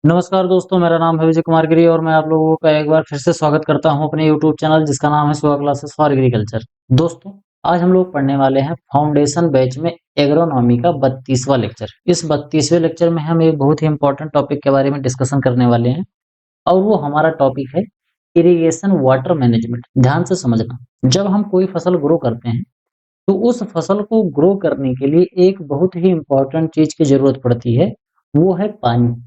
नमस्कार दोस्तों, मेरा नाम है विजय कुमार गिरी और मैं आप लोगों का एक बार फिर से स्वागत करता हूं अपने यूट्यूब चैनल जिसका नाम है सुहा क्लासेस फॉर एग्रीकल्चर। दोस्तों, आज हम लोग पढ़ने वाले हैं फाउंडेशन बैच में एग्रोनॉमी का 32वां लेक्चर। इस 32वें लेक्चर में हम एक बहुत ही इंपॉर्टेंट टॉपिक के बारे में डिस्कशन करने वाले हैं और वो हमारा टॉपिक है इरिगेशन वाटर मैनेजमेंट। ध्यान से समझना, जब हम कोई फसल ग्रो करते हैं तो उस फसल को ग्रो करने के लिए एक बहुत ही इंपॉर्टेंट चीज की जरूरत पड़ती है, वो है पानी।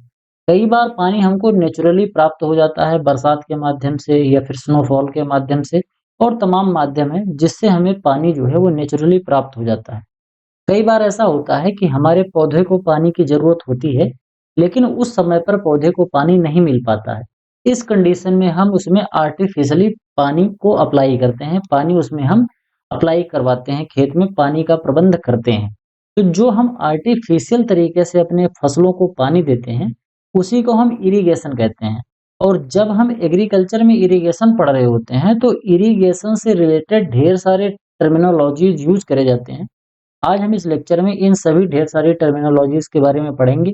कई बार पानी हमको नेचुरली प्राप्त हो जाता है बरसात के माध्यम से या फिर स्नोफॉल के माध्यम से, और तमाम माध्यम है जिससे हमें पानी जो है वो नेचुरली प्राप्त हो जाता है। कई बार ऐसा होता है कि हमारे पौधे को पानी की जरूरत होती है, लेकिन उस समय पर पौधे को पानी नहीं मिल पाता है। इस कंडीशन में हम उसमें आर्टिफिशियली पानी को अप्लाई करते हैं, पानी उसमें हम अप्लाई करवाते हैं, खेत में पानी का प्रबंध करते हैं। तो जो हम आर्टिफिशियल तरीके से अपने फसलों को पानी देते हैं, उसी को हम इरिगेशन कहते हैं। और जब हम एग्रीकल्चर में इरिगेशन पढ़ रहे होते हैं, तो इरिगेशन से रिलेटेड ढेर सारे टर्मिनोलॉजीज यूज करे जाते हैं। आज हम इस लेक्चर में इन सभी ढेर सारी टर्मिनोलॉजीज के बारे में पढ़ेंगे,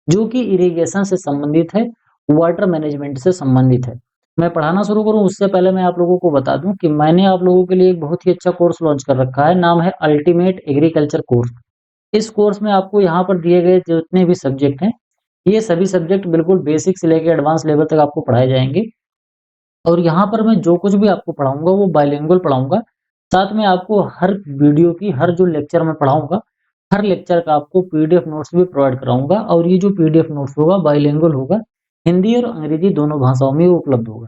जो कि इरिगेशन से संबंधित है, वाटर मैनेजमेंट से संबंधित है। मैं पढ़ाना शुरू करूं उससे पहले मैं आप लोगों को बता दूं कि मैंने आप लोगों के लिए एक बहुत ही अच्छा कोर्स लॉन्च कर रखा है, नाम है अल्टीमेट एग्रीकल्चर कोर्स। इस कोर्स में आपको यहाँ पर दिए गए जितने भी सब्जेक्ट हैं, ये सभी सब्जेक्ट बिल्कुल बेसिक से लेकर एडवांस लेवल तक आपको पढ़ाए जाएंगे। और यहाँ पर मैं जो कुछ भी आपको पढ़ाऊंगा वो बाइलिंगुअल पढ़ाऊंगा। साथ में आपको हर वीडियो की, हर जो लेक्चर मैं पढ़ाऊंगा, हर लेक्चर का आपको पीडीएफ नोट्स भी प्रोवाइड कराऊंगा। और ये जो पीडीएफ नोट्स होगा बाइलिंगुअल होगा, हिंदी और अंग्रेजी दोनों भाषाओं में उपलब्ध होगा।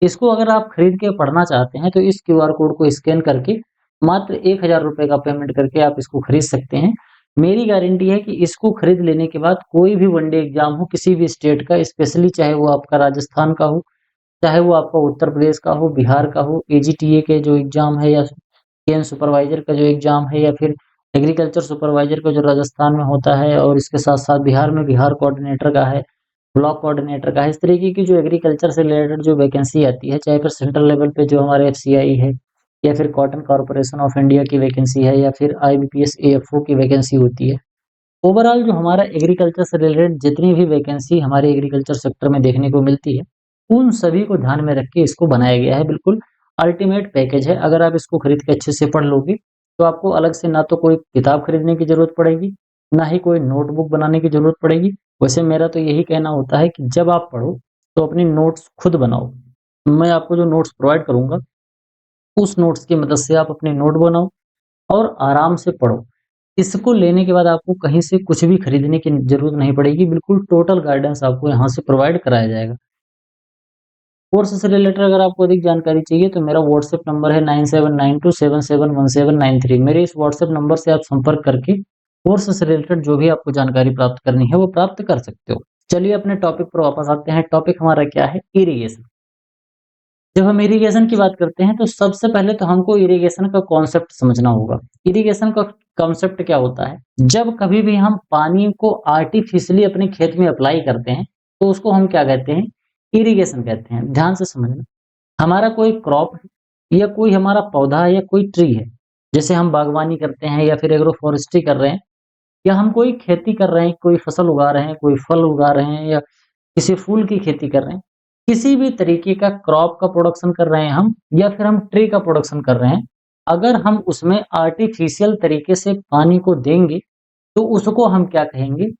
इसको अगर आप खरीद के पढ़ना चाहते हैं तो इस क्यूआर कोड को स्कैन करके मात्र 1000 रुपए का पेमेंट करके आप इसको खरीद सकते हैं। मेरी गारंटी है कि इसको खरीद लेने के बाद कोई भी वनडे एग्जाम हो किसी भी स्टेट का, स्पेशली चाहे वो आपका राजस्थान का हो, चाहे वो आपका उत्तर प्रदेश का हो, बिहार का हो, एजीटीए के जो एग्जाम है या केन सुपरवाइजर का जो एग्जाम है या फिर एग्रीकल्चर सुपरवाइजर का जो राजस्थान में होता है, और इसके साथ साथ बिहार में बिहार कोऑर्डिनेटर का है, ब्लॉक कोऑर्डिनेटर का है, इस तरीके की जो एग्रीकल्चर से रिलेटेड जो वैकेंसी आती है, चाहे फिर सेंट्रल लेवल पे जो हमारे एफसीआई है या फिर कॉटन कॉर्पोरेशन ऑफ इंडिया की वैकेंसी है या फिर आईबीपीएस एएफओ की वैकेंसी होती है। ओवरऑल जो हमारा एग्रीकल्चर से रिलेटेड जितनी भी वैकेंसी हमारे एग्रीकल्चर सेक्टर में देखने को मिलती है, उन सभी को ध्यान में रख के इसको बनाया गया है। बिल्कुल अल्टीमेट पैकेज है। अगर आप इसको खरीद के अच्छे से पढ़ लोगे तो आपको अलग से ना तो कोई किताब खरीदने की जरूरत पड़ेगी, ना ही कोई नोटबुक बनाने की जरूरत पड़ेगी। वैसे मेरा तो यही कहना होता है कि जब आप पढ़ो तो अपनी नोट्स खुद बनाओ। मैं आपको जो नोट्स प्रोवाइड करूंगा उस नोट्स की मदद से आप अपने नोट बनाओ और आराम से पढ़ो। इसको लेने के बाद आपको कहीं से कुछ भी खरीदने की जरूरत नहीं पड़ेगी, बिल्कुल टोटल गाइडेंस आपको यहाँ से प्रोवाइड कराया जाएगा। कोर्स से रिलेटेड अगर आपको अधिक जानकारी चाहिए तो मेरा व्हाट्सएप नंबर है 9792771793। मेरे इस व्हाट्सएप नंबर से आप संपर्क करके कोर्स से रिलेटेड जो भी आपको जानकारी प्राप्त करनी है वो प्राप्त कर सकते हो। चलिए अपने टॉपिक पर वापस आते हैं। टॉपिक हमारा क्या है? इरिगेशन। जब हम इरिगेशन की बात करते हैं तो सबसे पहले तो हमको इरिगेशन का कॉन्सेप्ट समझना होगा। इरिगेशन का कॉन्सेप्ट क्या होता है? जब कभी भी हम पानी को आर्टिफिशियली अपने खेत में अप्लाई करते हैं तो उसको हम क्या कहते हैं? इरिगेशन कहते हैं। ध्यान से समझना, हमारा कोई क्रॉप या कोई हमारा पौधा है या कोई ट्री है, जैसे हम बागवानी करते हैं या फिर एग्रो फॉरेस्ट्री कर रहे हैं, या हम कोई खेती कर रहे हैं, कोई फसल उगा रहे हैं, कोई फल उगा रहे हैं, या किसी फूल की खेती कर रहे हैं, किसी भी तरीके का क्रॉप का प्रोडक्शन कर रहे हैं हम, या फिर हम ट्री का प्रोडक्शन कर रहे हैं, अगर हम उसमें आर्टिफिशियल तरीके से पानी को देंगे तो उसको हम क्या कहेंगे?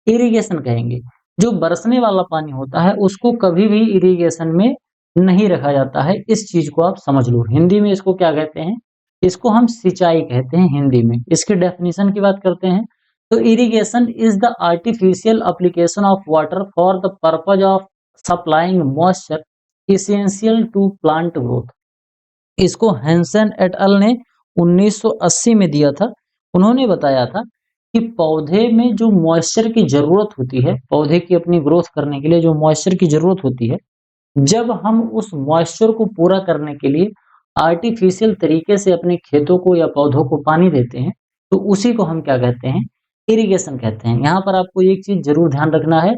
इरिगेशन कहेंगे। जो बरसने वाला पानी होता है उसको कभी भी इरिगेशन में नहीं रखा जाता है। इस चीज को आप समझ लो। हिंदी में इसको क्या कहते हैं? इसको हम सिंचाई कहते हैं हिंदी में। इसके डेफिनेशन की बात करते हैं तो irrigation is the artificial application of water for the purpose of supplying moisture essential to plant growth. इसको हैंसन एट अल ने 1980 में दिया था। उन्होंने बताया था कि पौधे में जो मॉइस्चर की जरूरत होती है, पौधे की अपनी ग्रोथ करने के लिए जो मॉइस्चर की जरूरत होती है, जब हम उस मॉइस्चर को पूरा करने के लिए आर्टिफिशियल तरीके से अपने खेतों को या पौधों को पानी देते हैं, तो उसी को हम क्या कहते हैं? इरिगेशन कहते हैं। यहाँ पर आपको एक चीज जरूर ध्यान रखना है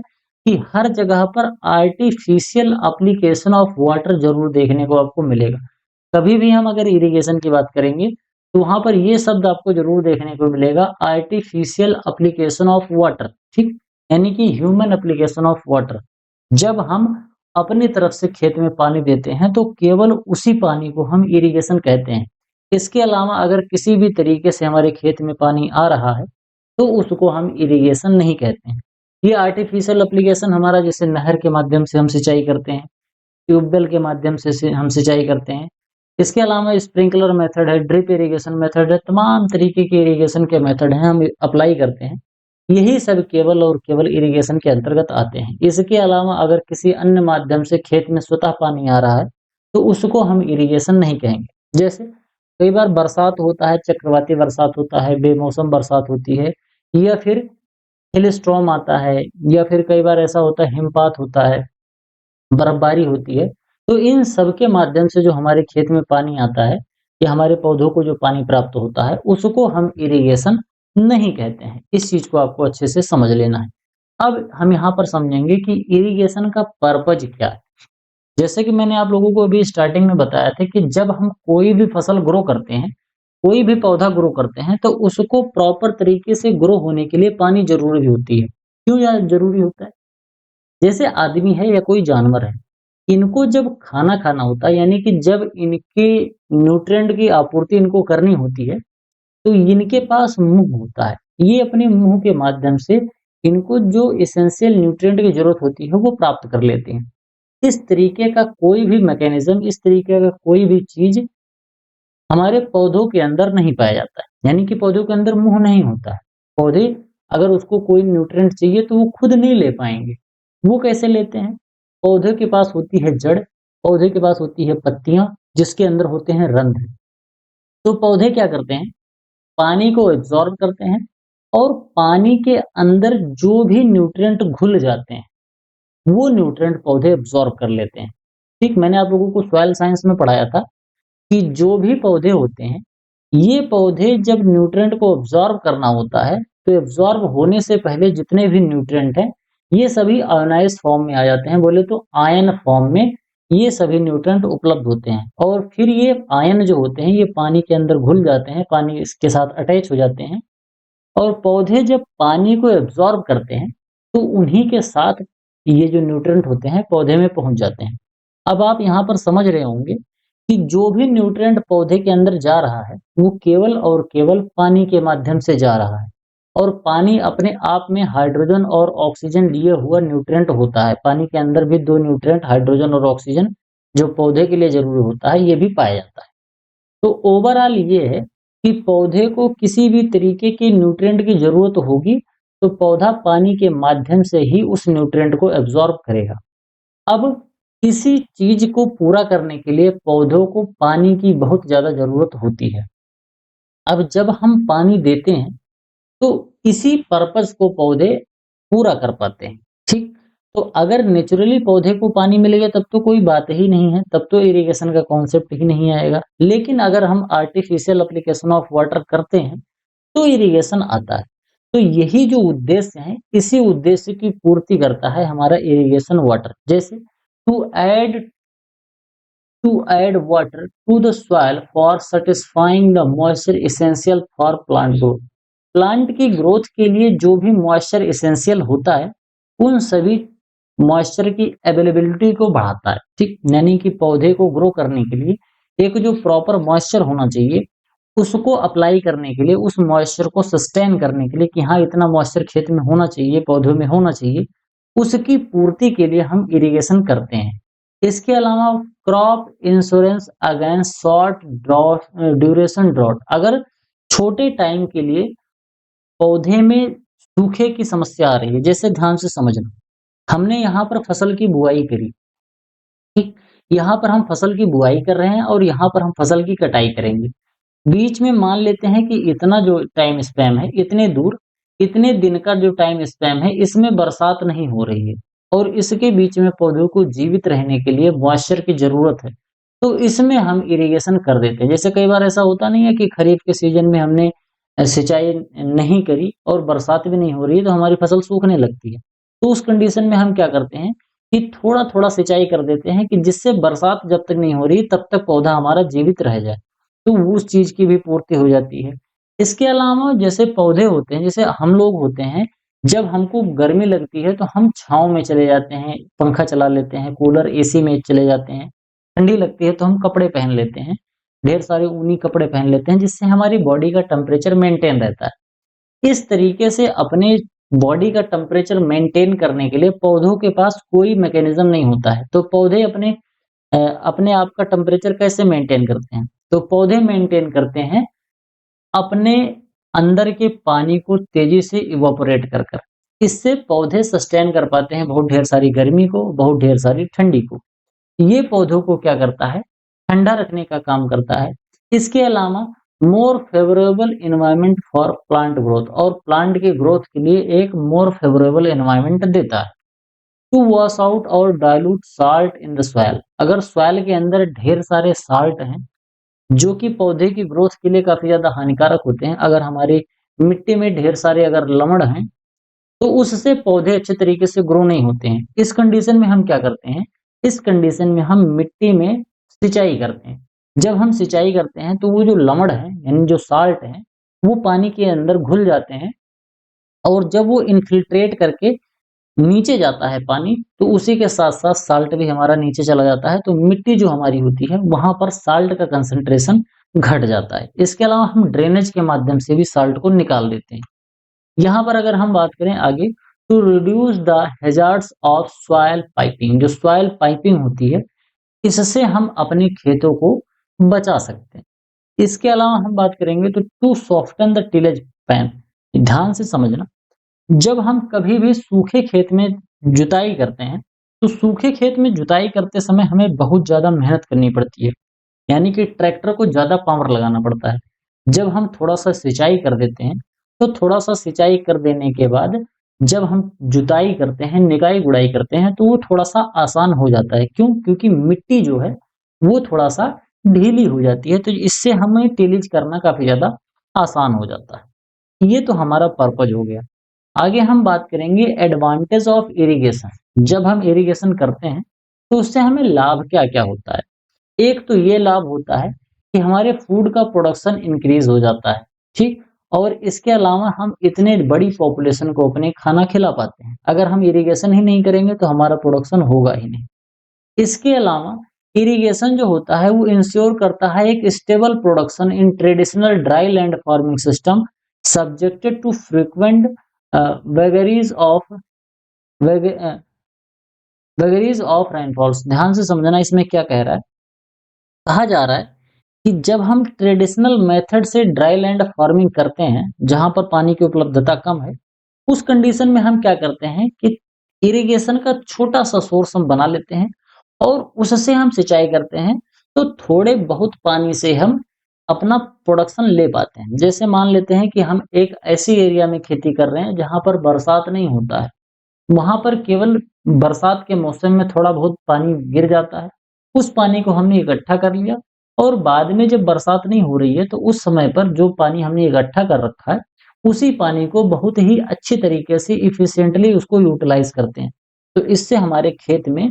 कि हर जगह पर आर्टिफिशियल एप्लीकेशन ऑफ वाटर जरूर देखने को आपको मिलेगा। कभी भी हम अगर इरिगेशन की बात करेंगे तो वहां पर ये शब्द आपको जरूर देखने को मिलेगा, आर्टिफिशियल एप्लीकेशन ऑफ वाटर। ठीक, यानी कि ह्यूमन एप्लीकेशन ऑफ वाटर। जब हम अपनी तरफ से खेत में पानी देते हैं तो केवल उसी पानी को हम इरिगेशन कहते हैं। इसके अलावा अगर किसी भी तरीके से हमारे खेत में पानी आ रहा है तो उसको हम इरिगेशन नहीं कहते हैं। ये आर्टिफिशियल एप्लीकेशन हमारा जैसे नहर के माध्यम से हम सिंचाई करते हैं, ट्यूबवेल के माध्यम से हम सिंचाई करते हैं। इसके अलावा स्प्रिंकलर मेथड है, ड्रिप इरिगेशन मेथड है, तमाम तरीके के इरिगेशन के मेथड हैं, हम अप्लाई करते हैं। यही सब केवल और केवल इरिगेशन के अंतर्गत आते हैं। इसके अलावा अगर किसी अन्य माध्यम से खेत में स्वतः पानी आ रहा है, तो उसको हम इरिगेशन नहीं कहेंगे। जैसे कई बार बरसात होता है, चक्रवाती बरसात होता है, बेमौसम बरसात होती है, या फिर हिल स्टॉर्म आता है, या फिर कई बार ऐसा होता है हिमपात होता है, बर्फबारी होती है। तो इन सब के माध्यम से जो हमारे खेत में पानी आता है या हमारे पौधों को जो पानी प्राप्त होता है, उसको हम इरिगेशन नहीं कहते हैं। इस चीज़ को आपको अच्छे से समझ लेना है। अब हम यहाँ पर समझेंगे कि इरिगेशन का पर्पज़ क्या है? जैसे कि मैंने आप लोगों को अभी स्टार्टिंग में बताया था कि जब हम कोई भी फसल ग्रो करते हैं, कोई भी पौधा ग्रो करते हैं, तो उसको प्रॉपर तरीके से ग्रो होने के लिए पानी ज़रूरी होती है। क्यों ज़रूरी होता है? जैसे आदमी है या कोई जानवर है, इनको जब खाना खाना होता है, यानी कि जब इनके न्यूट्रिएंट की आपूर्ति इनको करनी होती है, तो इनके पास मुंह होता है। ये अपने मुंह के माध्यम से इनको जो एसेंशियल न्यूट्रिएंट की जरूरत होती है वो प्राप्त कर लेते हैं। इस तरीके का कोई भी मैकेनिज्म, इस तरीके का कोई भी चीज हमारे पौधों के अंदर नहीं पाया जाता है। यानी कि पौधों के अंदर मुंह नहीं होता है। पौधे अगर उसको कोई न्यूट्रिएंट चाहिए तो वो खुद नहीं ले पाएंगे। वो कैसे लेते हैं? पौधे के पास होती है जड़, पौधे के पास होती है पत्तियां, जिसके अंदर होते हैं रंध्र। तो पौधे क्या करते हैं? पानी को एब्जॉर्ब करते हैं और पानी के अंदर जो भी न्यूट्रिएंट घुल जाते हैं, वो न्यूट्रिएंट पौधे एब्जॉर्ब कर लेते हैं। ठीक, मैंने आप लोगों को सॉइल साइंस में पढ़ाया था कि जो भी पौधे होते हैं, ये पौधे जब न्यूट्रिएंट को एब्जॉर्ब करना होता है, तो एब्जॉर्ब होने से पहले जितने भी न्यूट्रिएंट हैं, ये सभी आयोनाइज्ड फॉर्म में आ जाते हैं। बोले तो आयन फॉर्म में ये सभी न्यूट्रिएंट उपलब्ध होते हैं और फिर ये आयन जो होते हैं, ये पानी के अंदर घुल जाते हैं, पानी इसके साथ अटैच हो जाते हैं और पौधे जब पानी को एब्जॉर्ब करते हैं, तो उन्हीं के साथ ये जो न्यूट्रिएंट होते हैं, पौधे में पहुँच जाते हैं। अब आप यहाँ पर समझ रहे होंगे कि जो भी न्यूट्रिएंट पौधे के अंदर जा रहा है, वो केवल और केवल पानी के माध्यम से जा रहा है और पानी अपने आप में हाइड्रोजन और ऑक्सीजन लिए हुआ न्यूट्रिएंट होता है। पानी के अंदर भी 2 न्यूट्रिएंट हाइड्रोजन और ऑक्सीजन जो पौधे के लिए ज़रूरी होता है, ये भी पाया जाता है। तो ओवरऑल ये है कि पौधे को किसी भी तरीके के न्यूट्रिएंट की ज़रूरत होगी, तो पौधा पानी के माध्यम से ही उस न्यूट्रिएंट को एब्ज़ॉर्ब करेगा। अब किसी चीज़ को पूरा करने के लिए पौधों को पानी की बहुत ज़्यादा ज़रूरत होती है। अब जब हम पानी देते हैं, तो इसी पर्पज़ को पौधे पूरा कर पाते हैं, ठीक? तो अगर नेचुरली पौधे को पानी मिलेगा तब तो कोई बात ही नहीं है, तब तो इरिगेशन का कॉन्सेप्ट ही नहीं आएगा। लेकिन अगर हम आर्टिफिशियल एप्लीकेशन ऑफ वाटर करते हैं, तो इरिगेशन आता है। तो यही जो उद्देश्य है, इसी उद्देश्य की पूर्ति करता है हमारा इरिगेशन वाटर। जैसे to add water to the soil for satisfying the moisture essential for plant growth। Plant की ग्रोथ के लिए जो भी मॉइस्चर एसेंशियल होता है, उन सभी मॉइस्चर की अवेलेबिलिटी को बढ़ाता है। ठीक, यानी कि पौधे को ग्रो करने के लिए एक जो प्रॉपर मॉइस्चर होना चाहिए, उसको अप्लाई करने के लिए, उस मॉइस्चर को सस्टेन करने के लिए कि हाँ इतना मॉइस्चर खेत में होना चाहिए, पौधों में होना चाहिए, उसकी पूर्ति के लिए हम इरिगेशन करते हैं। इसके अलावा crop insurance against short duration drought. अगर छोटे टाइम के लिए पौधे में सूखे की समस्या आ रही है, जैसे ध्यान से समझना, हमने यहाँ पर फसल की बुआई करी, ठीक, यहाँ पर हम फसल की बुआई कर रहे हैं और यहाँ पर हम फसल की कटाई करेंगे। बीच में मान लेते हैं कि इतना जो टाइम स्पैम है, इतने दूर, इतने दिन का जो टाइम स्पैम है, इसमें बरसात नहीं हो रही है और इसके बीच में पौधों को जीवित रहने के लिए मॉइस्चर की जरूरत है, तो इसमें हम इरिगेशन कर देते हैं। जैसे कई बार ऐसा होता नहीं है कि खरीफ के सीजन में हमने सिंचाई नहीं करी और बरसात भी नहीं हो रही है, तो हमारी फसल सूखने लगती है। तो उस कंडीशन में हम क्या करते हैं कि थोड़ा-थोड़ा सिंचाई कर देते हैं कि जिससे बरसात जब तक नहीं हो रही, तब तक पौधा हमारा जीवित रह जाए। तो उस चीज़ की भी पूर्ति हो जाती है। इसके अलावा जैसे पौधे होते हैं, जैसे हम लोग होते हैं, जब हमको गर्मी लगती है तो हम छाँव में चले जाते हैं, पंखा चला लेते हैं, कूलर, एसी में चले जाते हैं। ठंडी लगती है तो हम कपड़े पहन लेते हैं, ढेर सारे ऊनी कपड़े पहन लेते हैं जिससे हमारी बॉडी का टेम्परेचर मेंटेन रहता है। इस तरीके से अपने बॉडी का टेम्परेचर मेंटेन करने के लिए पौधों के पास कोई मैकेनिज्म नहीं होता है। तो पौधे अपने आप का टेम्परेचर कैसे मेंटेन करते हैं? तो पौधे मेंटेन करते हैं अपने अंदर के पानी को तेजी से इवापोरेट कर कर। इससे पौधे सस्टेन कर पाते हैं बहुत ढेर सारी गर्मी को, बहुत ढेर सारी ठंडी को। ये पौधों को क्या करता है? ठंडा रखने का काम करता है। इसके अलावा more favourable environment for plant growth, और प्लांट के ग्रोथ के लिए एक मोर फेवरेबल एनवायरनमेंट देता है। टू वॉश आउट और dilute salt in the soil, अगर सॉइल के अंदर ढेर सारे साल्ट हैं जो कि पौधे की ग्रोथ के लिए काफी ज्यादा हानिकारक होते हैं, अगर हमारी मिट्टी में ढेर सारे अगर लवण हैं तो उससे पौधे अच्छे तरीके से ग्रो नहीं होते हैं। इस कंडीशन में हम क्या करते हैं? इस कंडीशन में हम मिट्टी में सिंचाई करते हैं। जब हम सिंचाई करते हैं तो वो जो लवण है यानी जो साल्ट है वो पानी के अंदर घुल जाते हैं, और जब वो इन्फिल्ट्रेट करके नीचे जाता है पानी, तो उसी के साथ-साथ साल्ट भी हमारा नीचे चला जाता है, तो मिट्टी जो हमारी होती है, वहाँ पर साल्ट का कंसंट्रेशन घट जाता है। इसके अलावा हम ड्रेनेज के माध्यम से भी साल्ट को निकाल देते हैं। यहाँ पर अगर हम बात करें आगे, to reduce the hazards of soil piping, जो सॉइल पाइपिंग होती है, इससे हम अपने खेतों को बचा सकते हैं। इसके अलावा हम बात करेंगे तो to soften the tillage pan, ध्यान से समझना। जब हम कभी भी सूखे खेत में जुताई करते हैं, तो सूखे खेत में जुताई करते समय हमें बहुत ज़्यादा मेहनत करनी पड़ती है, यानी कि ट्रैक्टर को ज़्यादा पावर लगाना पड़ता है। जब हम थोड़ा-सा सिंचाई कर देते हैं, तो थोड़ा-सा सिंचाई कर देने के बाद जब हम जुताई करते हैं, निकाई-गुड़ाई करते हैं, तो वो थोड़ा-सा आसान हो जाता है। क्यों? क्योंकि मिट्टी जो है, वो थोड़ा-सा ढीली हो जाती है, तो इससे हमें टिलेज करना काफ़ी ज़्यादा आसान हो जाता है। ये तो हमारा पर्पज़ हो गया। आगे हम बात करेंगे एडवांटेज ऑफ इरिगेशन। जब हम इरिगेशन करते हैं तो उससे हमें लाभ क्या-क्या होता है? एक तो ये लाभ होता है कि हमारे फूड का प्रोडक्शन इंक्रीज हो जाता है, ठीक? और इसके अलावा हम इतने बड़ी पॉपुलेशन को अपने खाना खिला पाते हैं। अगर हम इरिगेशन ही नहीं करेंगे तो हमारा प्रोडक्शन होगा ही नहीं। इसके अलावा इरिगेशन जो होता है वो इंश्योर करता है एक stable production in traditional dry land farming system subjected to frequent vagaries of vagaries of rainfalls. ध्यान से समझना इसमें क्या कह रहा है। कहा जा रहा है कि जब हम ट्रेडिशनल मेथड से ड्राई लैंड फार्मिंग करते हैं जहां पर पानी की उपलब्धता कम है, उस कंडीशन में हम क्या करते हैं कि इरिगेशन का छोटा सा सोर्स हम बना लेते हैं और उससे हम सिंचाई करते हैं, तो थोड़े बहुत पानी से हम अपना प्रोडक्शन ले पाते हैं। जैसे मान लेते हैं कि हम एक ऐसी एरिया में खेती कर रहे हैं जहां पर बरसात नहीं होता है, वहां पर केवल बरसात के मौसम में थोड़ा बहुत पानी गिर जाता है, उस पानी को हमने इकट्ठा कर लिया, और बाद में जब बरसात नहीं हो रही है तो उस समय पर जो पानी हमने इकट्ठा कर रखा है, उसी पानी को बहुत ही अच्छी तरीके से इफिशिएंटली उसको यूटिलाइज करते हैं। तो इससे हमारे खेत में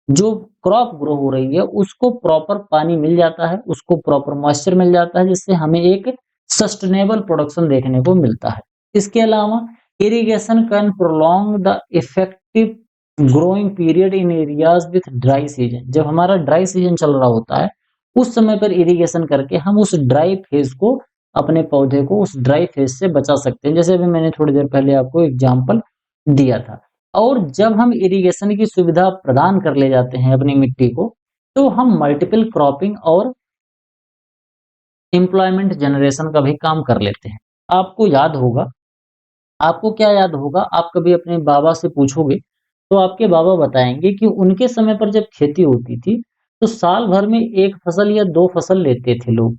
जो क्रॉप ग्रो हो रही है उसको प्रॉपर पानी मिल जाता है, उसको प्रॉपर मॉइस्चर मिल जाता है, जिससे हमें एक सस्टेनेबल प्रोडक्शन देखने को मिलता है। इसके अलावा irrigation can prolong the effective growing period in areas with dry season. जब हमारा ड्राई सीजन चल रहा होता है उस समय पर इरिगेशन करके हम उस ड्राई फेज को, अपने पौधे को उस ड्राई फेज से बचा सकते हैं, जैसे अभी मैंने थोड़ी देर पहले आपको एग्जांपल दिया था। और जब हम इरिगेशन की सुविधा प्रदान कर ले जाते हैं अपनी मिट्टी को, तो हम मल्टीपल क्रॉपिंग और एम्प्लॉयमेंट जनरेशन का भी काम कर लेते हैं। आपको याद होगा, आपको क्या याद होगा, आप कभी अपने बाबा से पूछोगे तो आपके बाबा बताएंगे कि उनके समय पर जब खेती होती थी तो साल भर में 1 फसल या 2 फसल लेते थे लोग।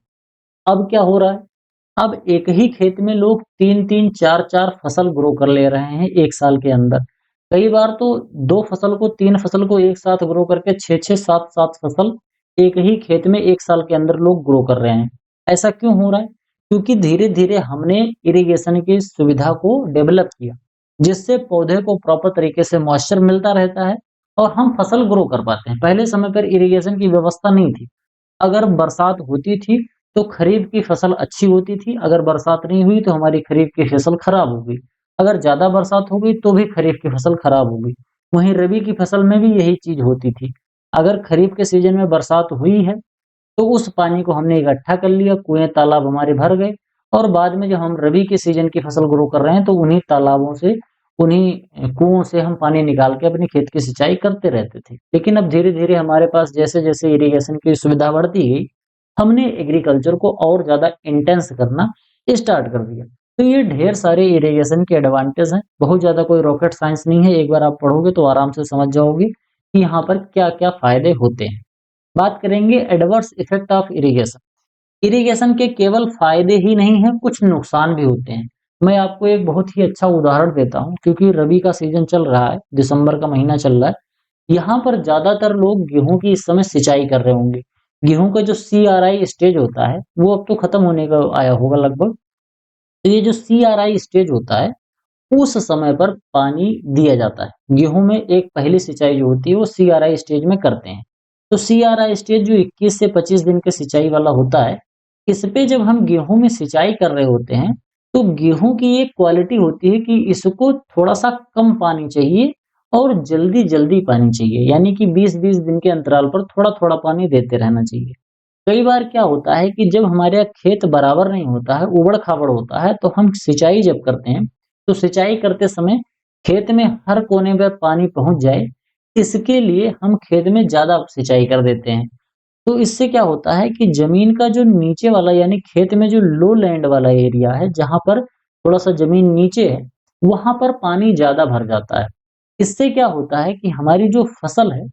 अब क्या हो रहा है? अब एक ही खेत में लोग 3-3, 4-4 फसल ग्रो कर ले रहे हैं 1 साल के अंदर। कई बार तो 2 फसल को, 3 फसल को एक साथ ग्रो करके 6-6, 7-7 फसल एक ही खेत में 1 साल के अंदर लोग ग्रो कर रहे हैं। ऐसा क्यों हो रहा है? क्योंकि धीरे-धीरे हमने इरिगेशन की सुविधा को डेवलप किया, जिससे पौधे को प्रॉपर तरीके से मॉइस्चर मिलता रहता है और हम फसल ग्रो कर पाते हैं। पहले समय पर इरिगेशन की व्यवस्था नहीं थी। अगर बरसात होती थी तो खरीफ की फसल अच्छी होती थी, अगर बरसात नहीं हुई तो हमारी खरीफ की फसल खराब हो गई। अगर ज्यादा बरसात हो गई तो भी खरीफ की फसल खराब होगी। वहीं रबी की फसल में भी यही चीज होती थी। अगर खरीफ के सीजन में बरसात हुई है तो उस पानी को हमने इकट्ठा कर लिया, कुएं तालाब हमारे भर गए, और बाद में जब हम रबी के सीजन की फसल ग्रो कर रहे हैं तो उन्हीं तालाबों से, उन्हीं कुओं से हम पानी निकाल के अपने खेत की सिंचाई करते रहते थे। लेकिन अब धीरे धीरे हमारे पास जैसे जैसे इरिगेशन की सुविधा बढ़ती गई, हमने एग्रीकल्चर को और ज्यादा इंटेंस करना स्टार्ट कर दिया। तो ये ढेर सारे इरिगेशन के एडवांटेज हैं, बहुत ज्यादा कोई रॉकेट साइंस नहीं है, एक बार आप पढ़ोगे तो आराम से समझ जाओगे कि यहाँ पर क्या क्या फायदे होते हैं। बात करेंगे adverse effect of irrigation. Irrigation के केवल फायदे ही नहीं है, कुछ नुकसान भी होते हैं। मैं आपको एक बहुत ही अच्छा उदाहरण देता हूँ, क्योंकि रबी का सीजन चल रहा है, दिसंबर का महीना चल रहा है। यहाँ पर ज्यादातर लोग गेहूं की इस समय सिंचाई कर रहे होंगे। गेहूं का जो CRI स्टेज होता है वो अब तो खत्म होने का आया होगा लगभग। तो ये जो CRI स्टेज होता है, उस समय पर पानी दिया जाता है। गेहूं में एक पहली सिंचाई जो होती है वो CRI स्टेज में करते हैं। तो CRI स्टेज जो 21 से 25 दिन के सिंचाई वाला होता है, इस पे जब हम गेहूं में सिंचाई कर रहे होते हैं, तो गेहूं की एक क्वालिटी होती है कि इसको थोड़ा सा कम पानी चाहिए और जल्दी जल्दी पानी चाहिए, यानी कि 20-20 दिन के अंतराल पर थोड़ा थोड़ा पानी देते रहना चाहिए। कई बार क्या होता है कि जब हमारे यहाँ खेत बराबर नहीं होता है, उबड़ खाबड़ होता है, तो हम सिंचाई जब करते हैं तो सिंचाई करते समय खेत में हर कोने पर पानी पहुंच जाए, इसके लिए हम खेत में ज्यादा सिंचाई कर देते हैं। तो इससे क्या होता है कि जमीन का जो नीचे वाला, यानी खेत में जो लो लैंड वाला एरिया है, जहां पर थोड़ा सा जमीन नीचे है, वहां पर पानी ज्यादा भर जाता है। इससे क्या होता है कि हमारी जो फसल है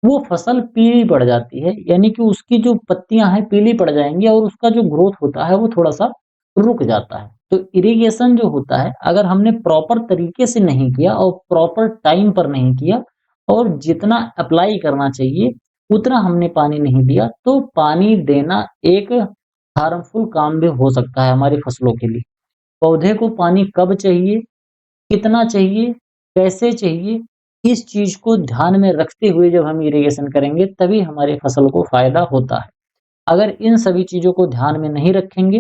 वो फसल पीली पड़ जाती है, यानी कि उसकी जो पत्तियां हैं पीली पड़ जाएंगी और उसका जो ग्रोथ होता है वो थोड़ा सा रुक जाता है। तो इरिगेशन जो होता है, अगर हमने प्रॉपर तरीके से नहीं किया और प्रॉपर टाइम पर नहीं किया और जितना अप्लाई करना चाहिए उतना हमने पानी नहीं दिया, तो पानी देना एक हार्मफुल काम भी हो सकता है हमारी फसलों के लिए। पौधे को पानी कब चाहिए, कितना चाहिए, कैसे चाहिए, इस चीज को ध्यान में रखते हुए जब हम इरिगेशन करेंगे तभी हमारी फसल को फायदा होता है। अगर इन सभी चीजों को ध्यान में नहीं रखेंगे,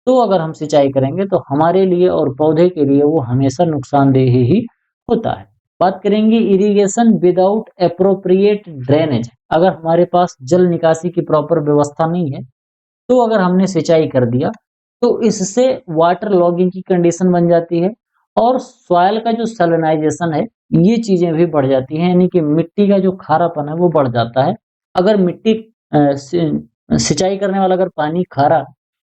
तो अगर हम सिंचाई करेंगे तो हमारे लिए और पौधे के लिए वो हमेशा नुकसानदेह ही होता है। बात करेंगे इरिगेशन विदाउट एप्रोप्रिएट ड्रेनेज। अगर हमारे पास जल निकासी की प्रॉपर व्यवस्था नहीं है, तो अगर हमने सिंचाई कर दिया तो इससे वाटर लॉगिंग की कंडीशन बन जाती है और सॉइल का जो सैलिनाइजेशन है, ये चीजें भी बढ़ जाती हैं, यानी कि मिट्टी का जो खारापन है वो बढ़ जाता है। अगर मिट्टी सिंचाई करने वाला अगर पानी खारा,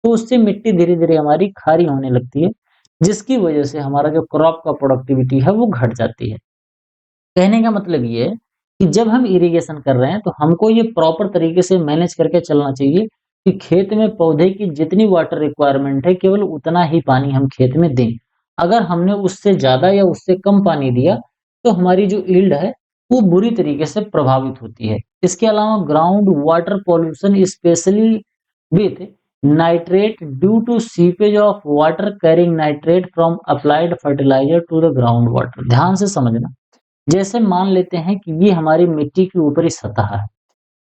तो उससे मिट्टी धीरे धीरे हमारी खारी होने लगती है, जिसकी वजह से हमारा जो क्रॉप का प्रोडक्टिविटी है वो घट जाती है। कहने का मतलब ये है कि जब हम इरिगेशन कर रहे हैं तो हमको ये प्रॉपर तरीके से मैनेज करके चलना चाहिए कि खेत में पौधे की जितनी वाटर रिक्वायरमेंट है केवल उतना ही पानी हम खेत में दें। अगर हमने उससे ज्यादा या उससे कम पानी दिया तो हमारी जो यील्ड है वो बुरी तरीके से प्रभावित होती है। इसके अलावा ground water pollution, specially with nitrate due to seepage of water carrying nitrate from applied fertiliser to the ground water. ध्यान से समझना। जैसे मान लेते हैं कि ये हमारी मिट्टी की ऊपरी सतह है।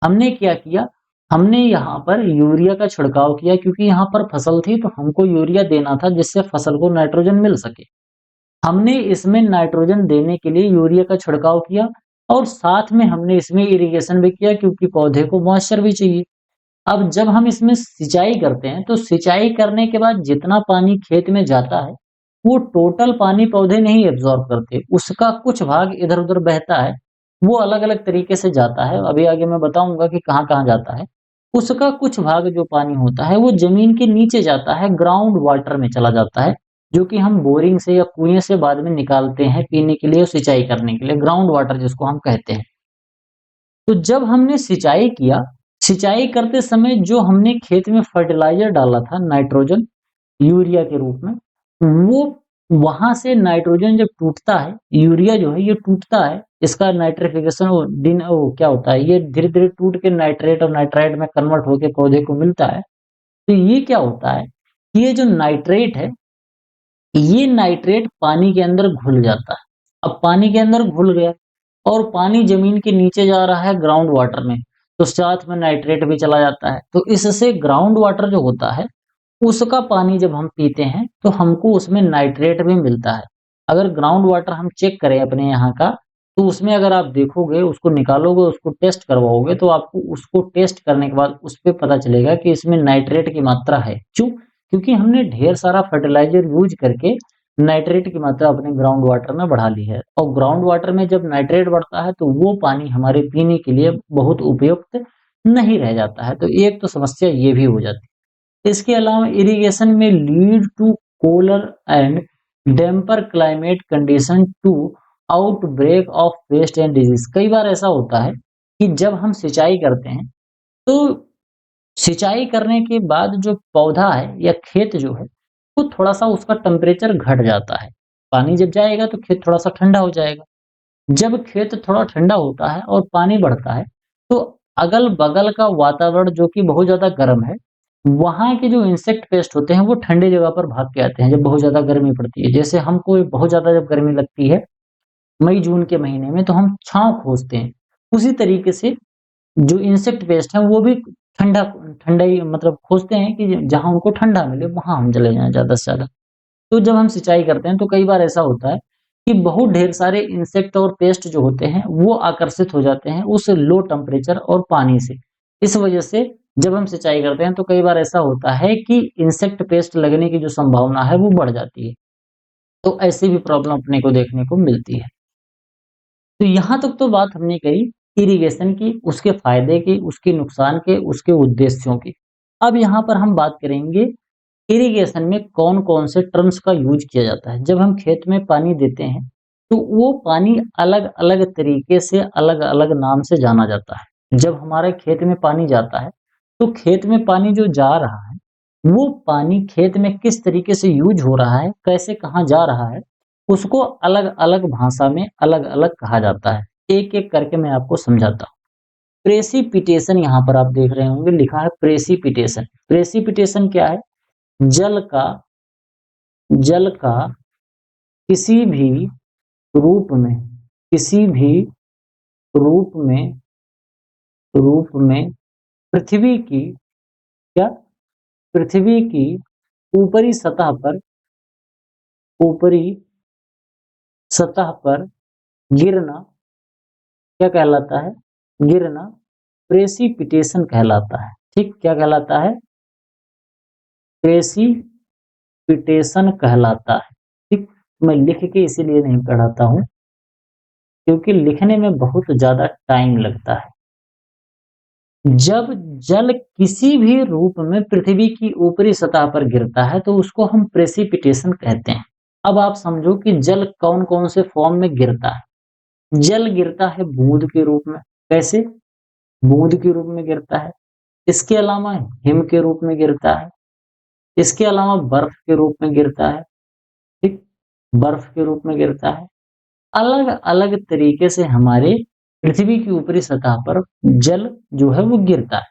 हमने क्या किया, हमने यहाँ पर यूरिया का छिड़काव किया, क्योंकि यहाँ पर फसल थी तो हमको यूरिया देना था जिससे फसल को नाइट्रोजन मिल सके। हमने इसमें नाइट्रोजन देने के लिए यूरिया का छिड़काव किया और साथ में हमने इसमें इरिगेशन भी किया, क्योंकि पौधे को मॉइस्चर भी चाहिए। अब जब हम इसमें सिंचाई करते हैं तो सिंचाई करने के बाद जितना पानी खेत में जाता है वो टोटल पानी पौधे नहीं एब्जॉर्ब करते, उसका कुछ भाग इधर उधर बहता है, वो अलग अलग तरीके से जाता है। अभी आगे मैं बताऊंगा कि कहाँ कहाँ जाता है। उसका कुछ भाग जो पानी होता है वो जमीन के नीचे जाता है, ग्राउंड वाटर में चला जाता है, जो कि हम बोरिंग से या कुएं से बाद में निकालते हैं पीने के लिए और सिंचाई करने के लिए, ग्राउंड वाटर जिसको हम कहते हैं। तो जब हमने सिंचाई किया, सिंचाई करते समय जो हमने खेत में फर्टिलाइजर डाला था नाइट्रोजन, यूरिया के रूप में, वो वहां से नाइट्रोजन जब टूटता है, यूरिया जो है ये टूटता है, इसका नाइट्रिफिकेशन वो क्या होता है, ये धीरे धीरे टूट के नाइट्रेट और नाइट्राइट में कन्वर्ट होकर पौधे को मिलता है। तो ये क्या होता है, ये जो नाइट्रेट है, ये नाइट्रेट पानी के अंदर घुल जाता है। अब पानी के अंदर घुल गया और पानी जमीन के नीचे जा रहा है ग्राउंड वाटर में, तो साथ में नाइट्रेट भी चला जाता है। तो इससे ग्राउंड वाटर जो होता है उसका पानी जब हम पीते हैं तो हमको उसमें नाइट्रेट भी मिलता है। अगर ग्राउंड वाटर हम चेक करें अपने यहाँ का, तो उसमें अगर आप देखोगे, उसको निकालोगे, उसको टेस्ट करवाओगे, तो आपको उसको टेस्ट करने के बाद उस पे पता चलेगा कि इसमें नाइट्रेट की मात्रा है। क्यों? क्योंकि हमने ढेर सारा फर्टिलाइज़र यूज़ करके नाइट्रेट की मात्रा अपने ग्राउंड वाटर में बढ़ा ली है, और ग्राउंड वाटर में जब नाइट्रेट बढ़ता है तो वो पानी हमारे पीने के लिए बहुत उपयुक्त नहीं रह जाता है। तो एक तो समस्या ये भी हो जाती है। इसके अलावा इरिगेशन में lead to cooler and damper climate condition to outbreak of pest and disease. कई बार ऐसा होता है कि जब हम सिंचाई करते हैं, तो सिंचाई करने के बाद जो पौधा है या खेत जो है, वो थोड़ा-सा उसका टेम्परेचर घट जाता है। पानी जब जाएगा तो खेत थोड़ा-सा ठंडा हो जाएगा। जब खेत थोड़ा ठंडा होता है और पानी बढ़ता है, तो अगल-बगल का वातावरण जो कि बहुत ज़्यादा गर्म है, वहाँ के जो इंसेक्ट पेस्ट होते हैं, वो ठंडी जगह पर भाग के आते हैं, जब बहुत ज़्यादा गर्मी पड़ती है। जैसे हमको बहुत ज़्यादा जब गर्मी लगती है, मई-जून के महीने में, तो हम छाँव खोजते हैं। उसी तरीके से जो इंसेक्ट पेस्ट हैं, वो भी ठंडा ठंडाई मतलब खोजते हैं कि जहाँ उनको ठंडा मिले, वहाँ हम चले जाएँ ज़्यादा से ज़्यादा। तो जब हम सिंचाई करते हैं, तो कई बार ऐसा होता है कि बहुत ढेर सारे इंसेक्ट और पेस्ट जो होते हैं, वो आकर्षित हो जाते हैं उस लो टेम्परेचर और पानी से। इस वजह से जब हम सिंचाई करते हैं, तो कई बार ऐसा होता है कि इंसेक्ट पेस्ट लगने की जो संभावना है, वो बढ़ जाती है। तो ऐसी भी प्रॉब्लम अपने को देखने को मिलती है। तो यहाँ तक तो बात हमने कही इरिगेशन की, उसके फ़ायदे की, उसके नुकसान के, उसके उद्देश्यों की। अब यहाँ पर हम बात करेंगे इरिगेशन में कौन-कौन से टर्म्स का यूज़ किया जाता है। जब हम खेत में पानी देते हैं, तो वो पानी अलग-अलग तरीके से अलग-अलग नाम से जाना जाता है। जब हमारे खेत में पानी जाता है, तो खेत में पानी जो जा रहा है, वो पानी खेत में किस तरीके से यूज़ हो रहा है, कैसे कहाँ जा रहा है, उसको अलग-अलग भाषा में अलग-अलग कहा जाता है। एक-एक करके मैं आपको समझाता हूँ। प्रेसिपिटेशन यहाँ पर आप देख रहे होंगे, लिखा है प्रेसिपिटेशन। प्रेसिपिटेशन क्या है? जल का जल का किसी भी रूप में किसी भी रूप में रूप में पृथ्वी की क्या पृथ्वी की ऊपरी सतह पर ऊपरी सतह पर गिरना क्या कहलाता है? गिरना प्रेसिपिटेशन कहलाता है। ठीक, क्या कहलाता है? प्रेसिपिटेशन कहलाता है। ठीक, मैं लिख के इसीलिए नहीं पढ़ाता हूँ, क्योंकि लिखने में बहुत ज़्यादा टाइम लगता है। जब जल किसी भी रूप में पृथ्वी की ऊपरी सतह पर गिरता है, तो उसको हम प्रेसिपिटेशन कहते हैं। अब आप समझो कि जल कौन-कौन से फॉर्म में गिरता है। जल गिरता है बूंद के रूप में। कैसे? बूंद के रूप में गिरता है। इसके अलावा हिम के रूप में गिरता है। इसके अलावा बर्फ के रूप में गिरता है। ठीक? बर्फ के रूप में गिरता है। अलग-अलग तरीके से हमारे पृथ्वी की ऊपरी सतह पर जल जो है वो गिरता है।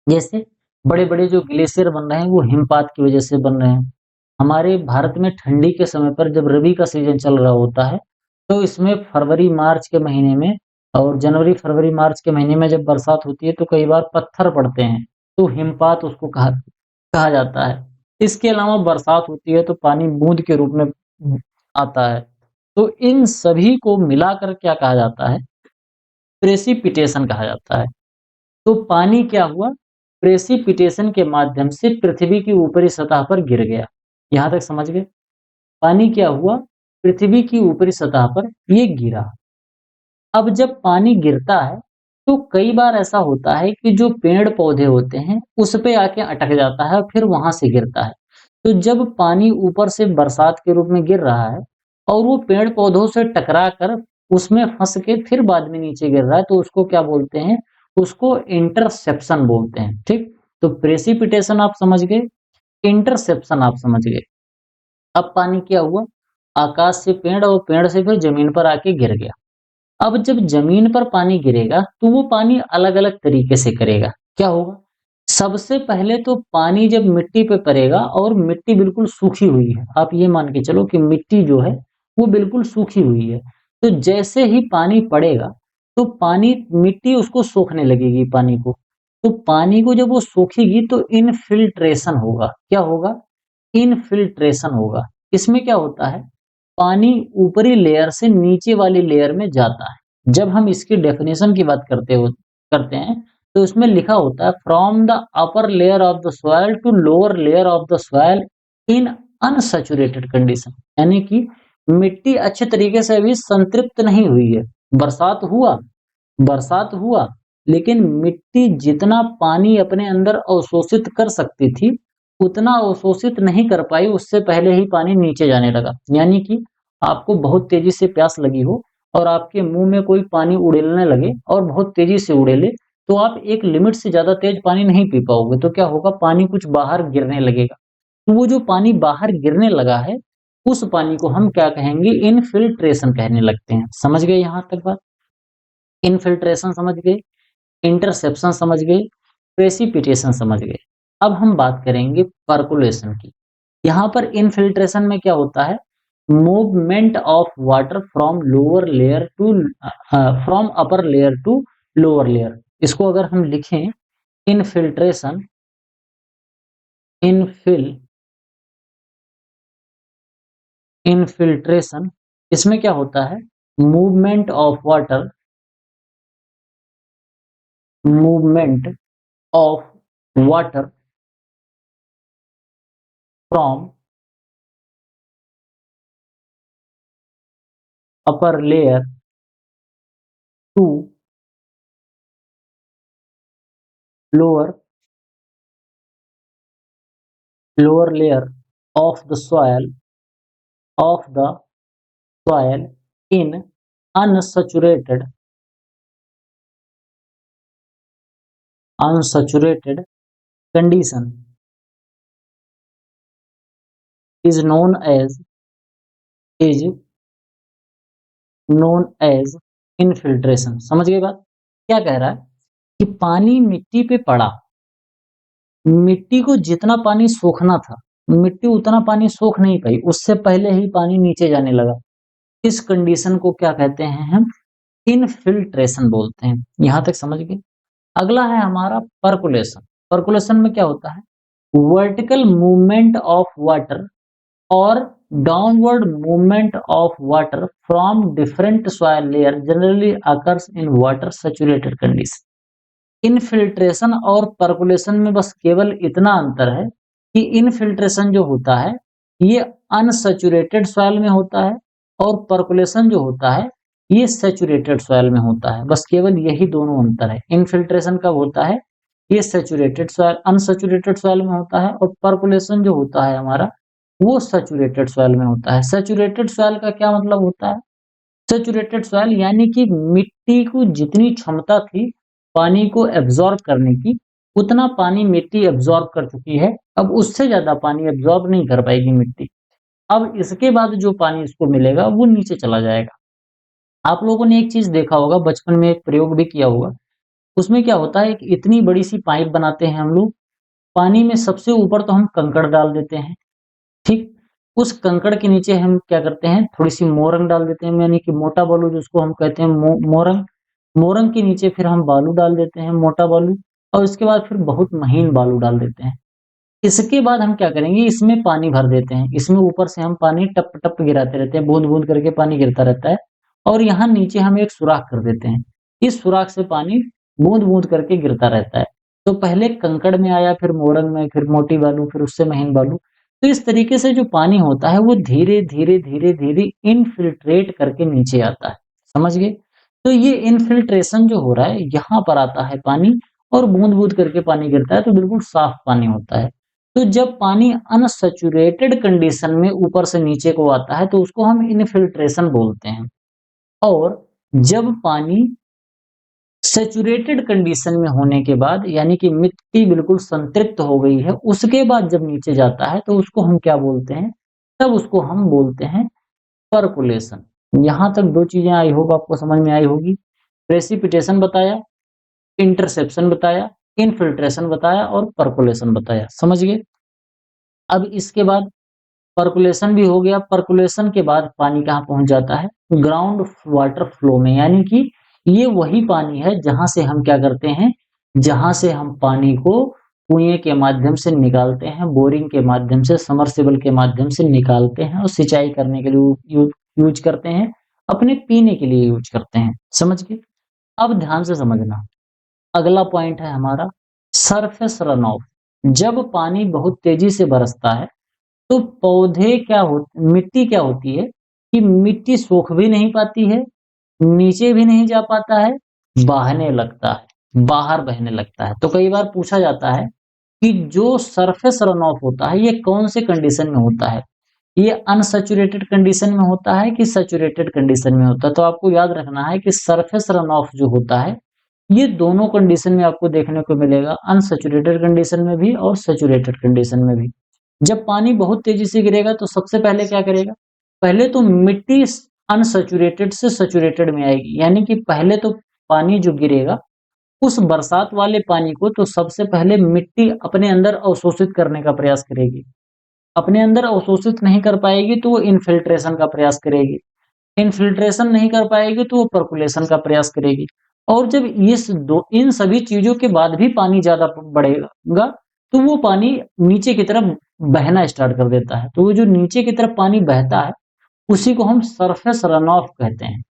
जैसे बड़े-बड़े जो ग्लेशियर बन रहे हैं, वो हिमपात की वजह से बन रहे हैं। हमारे भारत में ठंडी के समय पर जब रबी का सीजन चल रहा होता है, तो इसमें फरवरी-मार्च के महीने में और जनवरी, फरवरी, मार्च के महीने में जब बरसात होती है, तो कई बार पत्थर पड़ते हैं, तो हिमपात उसको कहा कहा जाता है। इसके अलावा बरसात होती है, तो पानी बूँद के रूप में आता है। तो इन सभी को मिलाकर क्या कहा जाता है? प्रेसिपिटेशन कहा जाता है। तो पानी क्या हुआ? प्रेसिपिटेशन के माध्यम से पृथ्वी की ऊपरी सतह पर गिर गया। यहाँ तक समझ गए? पानी क्या हुआ? पृथ्वी की ऊपरी सतह पर ये गिरा। अब जब पानी गिरता है, तो कई बार ऐसा होता है कि जो पेड़-पौधे होते हैं, उस पे आके अटक जाता है और फिर वहाँ से गिरता है। तो जब पानी ऊपर से बरसात के रूप में गिर रहा है और वो पेड़-पौधों से टकरा कर उसमें फँस के फिर बाद में नीचे गिर रहा है, तो उसको क्या बोलते हैं? उसको इंटरसेप्शन बोलते हैं। ठीक? तो प्रेसिपिटेशन आप समझ गए, इंटरसेप्शन आप समझ गए। अब पानी क्या हुआ? आकाश से पेड़ और पेड़ से फिर ज़मीन पर आके गिर गया। अब जब ज़मीन पर पानी गिरेगा, तो वो पानी अलग-अलग तरीके से करेगा। क्या होगा? सबसे पहले तो पानी जब मिट्टी पे पड़ेगा और मिट्टी बिल्कुल सूखी हुई है, आप ये मान के चलो कि मिट्टी जो है, वो बिल्कुल सूखी हुई है। तो जैसे ही पानी पड़ेगा, तो पानी मिट्टी उसको सोखने लगेगी पानी को। तो पानी को जब वो सोखेगी तो इनफिल्ट्रेशन होगा। क्या होगा? इनफिल्ट्रेशन होगा। इसमें क्या होता है? पानी ऊपरी लेयर से नीचे वाली लेयर में जाता है। जब हम इसकी डेफिनेशन की बात करते हैं तो उसमें लिखा होता है from the upper layer of the soil to lower layer of the soil in unsaturated condition, यानी कि मिट्टी अच्छे तरीके से अभी संतृप्त नहीं हुई है। बरसात हुआ लेकिन मिट्टी जितना पानी अपने अंदर अवशोषित कर सकती थी उतना अवशोषित नहीं कर पाई, उससे पहले ही पानी नीचे जाने लगा। यानी कि आपको बहुत तेजी से प्यास लगी हो और आपके मुंह में कोई पानी उड़ेलने लगे और बहुत तेजी से उड़ेले, तो आप एक लिमिट से ज्यादा तेज पानी नहीं पी पाओगे, तो क्या होगा, पानी कुछ बाहर गिरने लगेगा। तो वो जो पानी बाहर गिरने लगा है उस पानी को हम क्या कहेंगे, इनफिल्ट्रेशन कहने लगते हैं। समझ गए यहां तक बात? इनफिल्ट्रेशन समझ गए, इंटरसेप्शन समझ गए, प्रेसिपिटेशन समझ गए। अब हम बात करेंगे परकुलेशन की। यहाँ पर इनफिल्ट्रेशन में क्या होता है, movement of water from lower layer to from upper layer to lower layer. इसको अगर हम लिखें, इनफिल्ट्रेशन इनफिल्ट्रेशन इसमें क्या होता है, movement of water from upper layer to lower layer of the soil in unsaturated condition is known as infiltration. समझ गए बात? क्या कह रहा है कि पानी मिट्टी पे पड़ा, मिट्टी को जितना पानी सोखना था मिट्टी उतना पानी सोख नहीं पाई, उससे पहले ही पानी नीचे जाने लगा। इस कंडीशन को क्या कहते हैं, हम इनफिल्ट्रेशन बोलते हैं। यहां तक समझ गए? अगला है हमारा परकुलेशन। परकुलेशन में क्या होता है, वर्टिकल मूवमेंट ऑफ वाटर और downward movement of water from different soil layer generally occurs in water saturated condition. Infiltration और परकुलेशन में बस केवल इतना अंतर है कि इनफिल्ट्रेशन जो होता है ये अनसैचुरेटेड सॉइल में होता है और परकुलेशन जो होता है ये सैचुरेटेड सॉइल में होता है। बस केवल यही दोनों अंतर है। इनफिल्ट्रेशन कब होता है, ये सैचुरेटेड सॉइल अनसैचुरेटेड सॉइल में होता है, और परकुलेशन जो होता है हमारा वो सैचुरेटेड सॉइल में होता है। सैचुरेटेड सॉइल का क्या मतलब होता है, सैचुरेटेड सॉइल यानी कि मिट्टी को जितनी क्षमता थी पानी को एब्जॉर्ब करने की, उतना पानी मिट्टी एब्जॉर्ब कर चुकी है। अब उससे ज्यादा पानी एब्जॉर्ब नहीं कर पाएगी मिट्टी। अब इसके बाद जो पानी इसको मिलेगा वो नीचे चला जाएगा। आप लोगों ने एक चीज देखा होगा, बचपन में एक प्रयोग भी किया होगा। उसमें क्या होता है, एक इतनी बड़ी सी पाइप बनाते हैं हम लोग, पानी में सबसे ऊपर तो हम कंकड़ डाल देते हैं, ठीक। उस कंकड़ के नीचे हम क्या करते हैं, थोड़ी सी मोरंग डाल देते हैं, यानी कि मोटा बालू जिसको हम कहते हैं मोरंग। मोरंग के नीचे फिर हम बालू डाल देते हैं, मोटा बालू, और उसके बाद फिर बहुत महीन बालू डाल देते हैं। इसके बाद हम क्या करेंगे, इसमें पानी भर देते हैं। इसमें ऊपर से हम पानी टप टप गिराते रहते हैं, बूंद बूंद करके पानी गिरता रहता है, और यहाँ नीचे हम एक सुराख कर देते हैं। इस सुराख से पानी बूंद बूंद करके गिरता रहता है। तो पहले कंकड़ में आया, फिर मोरंग में, फिर मोटी बालू, फिर उससे महीन बालू। तो इस तरीके से जो पानी होता है वो धीरे धीरे धीरे धीरे इनफिल्ट्रेट करके नीचे आता है। समझ गए? तो ये इनफिल्ट्रेशन जो हो रहा है, यहाँ पर आता है पानी और बूंद बूंद करके पानी गिरता है, तो बिल्कुल साफ पानी होता है। तो जब पानी अनसैचुरेटेड कंडीशन में ऊपर से नीचे को आता है तो उसको हम इनफिल्ट्रेशन बोलते हैं। और जब पानी सैचुरेटेड कंडीशन में होने के बाद, यानी कि मिट्टी बिल्कुल संतृप्त हो गई है, उसके बाद जब नीचे जाता है तो उसको हम क्या बोलते हैं, तब उसको हम बोलते हैं परकुलेशन। यहां तक दो चीजें आई होप आपको समझ में आई होगी। प्रेसिपिटेशन बताया, इंटरसेप्शन बताया, इनफिल्ट्रेशन बताया और परकुलेशन बताया। समझ गए? अब इसके बाद परकुलेशन भी हो गया। परकुलेशन के बाद पानी कहाँ पहुंच जाता है, ग्राउंड वाटर फ्लो में, यानी कि ये वही पानी है जहां से हम क्या करते हैं, जहां से हम पानी को कुएं के माध्यम से निकालते हैं, बोरिंग के माध्यम से, समरसेबल के माध्यम से निकालते हैं और सिंचाई करने के लिए यूज करते हैं, अपने पीने के लिए यूज करते हैं। समझ गए? अब ध्यान से समझना, अगला पॉइंट है हमारा सरफेस रन ऑफ। जब पानी बहुत तेजी से बरसता है तो पौधे क्या हो मिट्टी क्या होती है कि मिट्टी सूख भी नहीं पाती है, नीचे भी नहीं जा पाता है, बहने लगता है, बाहर बहने लगता है। तो कई बार पूछा जाता है कि जो सरफेस रन ऑफ होता है ये कौन से कंडीशन में होता है, ये अनसैचुरेटेड कंडीशन में होता है कि सैचुरेटेड कंडीशन में होता है। तो आपको याद रखना है कि सरफेस रन ऑफ जो होता है ये दोनों कंडीशन में आपको देखने को मिलेगा, अनसैचुरेटेड कंडीशन में भी और सैचुरेटेड कंडीशन में भी। जब पानी बहुत तेजी से गिरेगा तो सबसे पहले क्या करेगा, पहले तो मिट्टी अनसैचुरेटेड से सैचुरेटेड में आएगी, यानी कि पहले तो पानी जो गिरेगा उस बरसात वाले पानी को तो सबसे पहले मिट्टी अपने अंदर अवशोषित करने का प्रयास करेगी। अपने अंदर अवशोषित नहीं कर पाएगी तो वो इन्फिल्ट्रेशन का प्रयास करेगी, इन्फिल्ट्रेशन नहीं कर पाएगी तो वो परकुलेशन का प्रयास करेगी। और जब इन सभी चीजों के बाद भी पानी ज्यादा बढ़ेगा तो वो पानी नीचे की तरफ बहना स्टार्ट कर देता है। तो वो जो नीचे की तरफ पानी बहता है उसी को हम सरफेस रन ऑफ कहते हैं।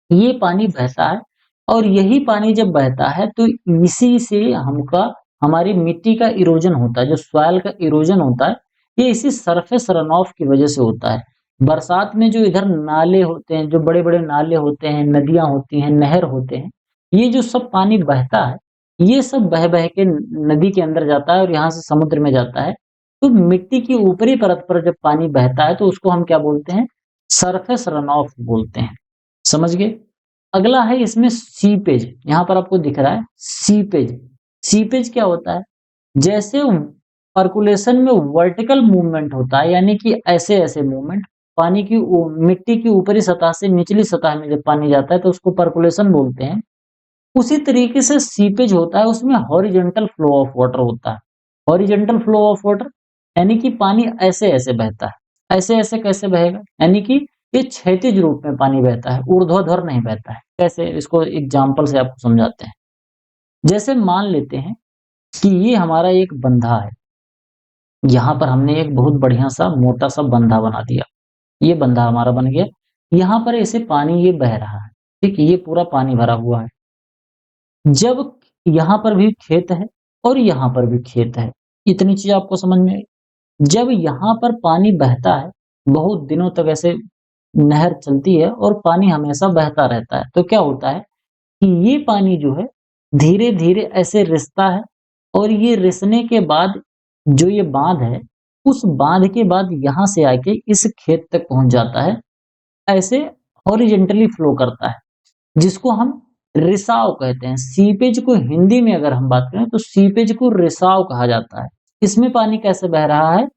ये पानी बहता है और यही पानी जब बहता है तो इसी से हमारी मिट्टी का इरोजन होता है, जो सॉइल का इरोजन होता है ये इसी सरफेस रन ऑफ की वजह से होता है। बरसात में जो इधर नाले होते हैं, जो बड़े बड़े नाले होते हैं, नदियां होती हैं, नहर होते हैं, ये जो सब पानी बहता है ये सब बह बह के नदी के अंदर जाता है और यहाँ से समुद्र में जाता है। तो मिट्टी की ऊपरी परत पर जब पानी बहता है तो उसको हम क्या बोलते हैं, सरफेस रन ऑफ बोलते हैं। समझ गए? अगला है इसमें सीपेज। यहाँ पर आपको दिख रहा है सीपेज। सीपेज क्या होता है, जैसे पर्कुलेशन में वर्टिकल मूवमेंट होता है, यानी कि ऐसे ऐसे मूवमेंट पानी की मिट्टी की ऊपरी सतह से निचली सतह में जब पानी जाता है तो उसको पर्कुलेशन बोलते हैं। उसी तरीके से सीपेज होता है, उसमें हॉरिजॉन्टल फ्लो ऑफ वाटर होता है। हॉरिजॉन्टल फ्लो ऑफ वाटर यानी कि पानी ऐसे ऐसे बहता है। ऐसे ऐसे कैसे बहेगा, यानी कि ये क्षैतिज रूप में पानी बहता है, ऊर्ध्वाधर नहीं बहता है। कैसे, इसको एग्जाम्पल से आपको समझाते हैं। जैसे मान लेते हैं कि ये हमारा एक बंधा है, यहाँ पर हमने एक बहुत बढ़िया सा मोटा सा बंधा बना दिया। ये बंधा हमारा बन गया, यहाँ पर ऐसे पानी ये बह रहा है, ठीक, ये पूरा पानी भरा हुआ है। जब यहाँ पर भी खेत है और यहाँ पर भी खेत है, इतनी चीज आपको समझ में आई। जब यहाँ पर पानी बहता है, बहुत दिनों तक ऐसे नहर चलती है और पानी हमेशा बहता रहता है, तो क्या होता है कि ये पानी जो है धीरे धीरे ऐसे रिसता है और ये रिसने के बाद जो ये बांध है, उस बांध के बाद यहाँ से आके इस खेत तक पहुंच जाता है, ऐसे हॉरिजेंटली फ्लो करता है, जिसको हम रिसाव कहते हैं। सीपेज को हिंदी में अगर हम बात करें तो सीपेज को रिसाव कहा जाता है। इसमें पानी कैसे बह रहा है,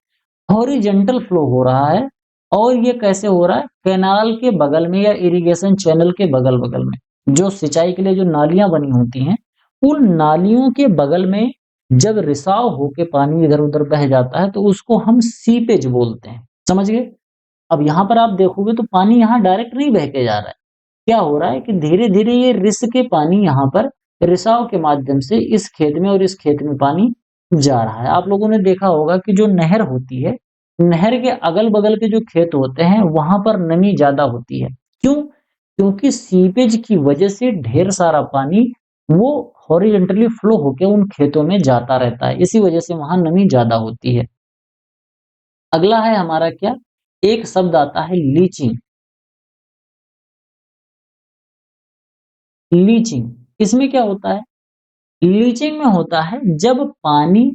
हॉरिजेंटल फ्लो हो रहा है। और ये कैसे हो रहा है, कैनाल के बगल में या इरिगेशन चैनल के बगल बगल में, जो सिंचाई के लिए जो नालियां बनी होती हैं उन नालियों के बगल में जब रिसाव होके पानी इधर उधर बह जाता है तो उसको हम सीपेज बोलते हैं। समझ गए? अब यहाँ पर आप देखोगे तो पानी यहाँ डायरेक्ट नहीं बह के जा रहा है, क्या हो रहा है कि धीरे धीरे ये रिस के पानी यहाँ पर रिसाव के माध्यम से इस खेत में और इस खेत में पानी जा रहा है। आप लोगों ने देखा होगा कि जो नहर होती है, नहर के अगल बगल के जो खेत होते हैं वहां पर नमी ज्यादा होती है। क्यों? क्योंकि सीपेज की वजह से ढेर सारा पानी वो हॉरिजॉन्टली फ्लो होकर उन खेतों में जाता रहता है, इसी वजह से वहां नमी ज्यादा होती है। अगला है हमारा क्या, एक शब्द आता है लीचिंग। लीचिंग, इसमें क्या होता है, लीचिंग में होता है जब पानी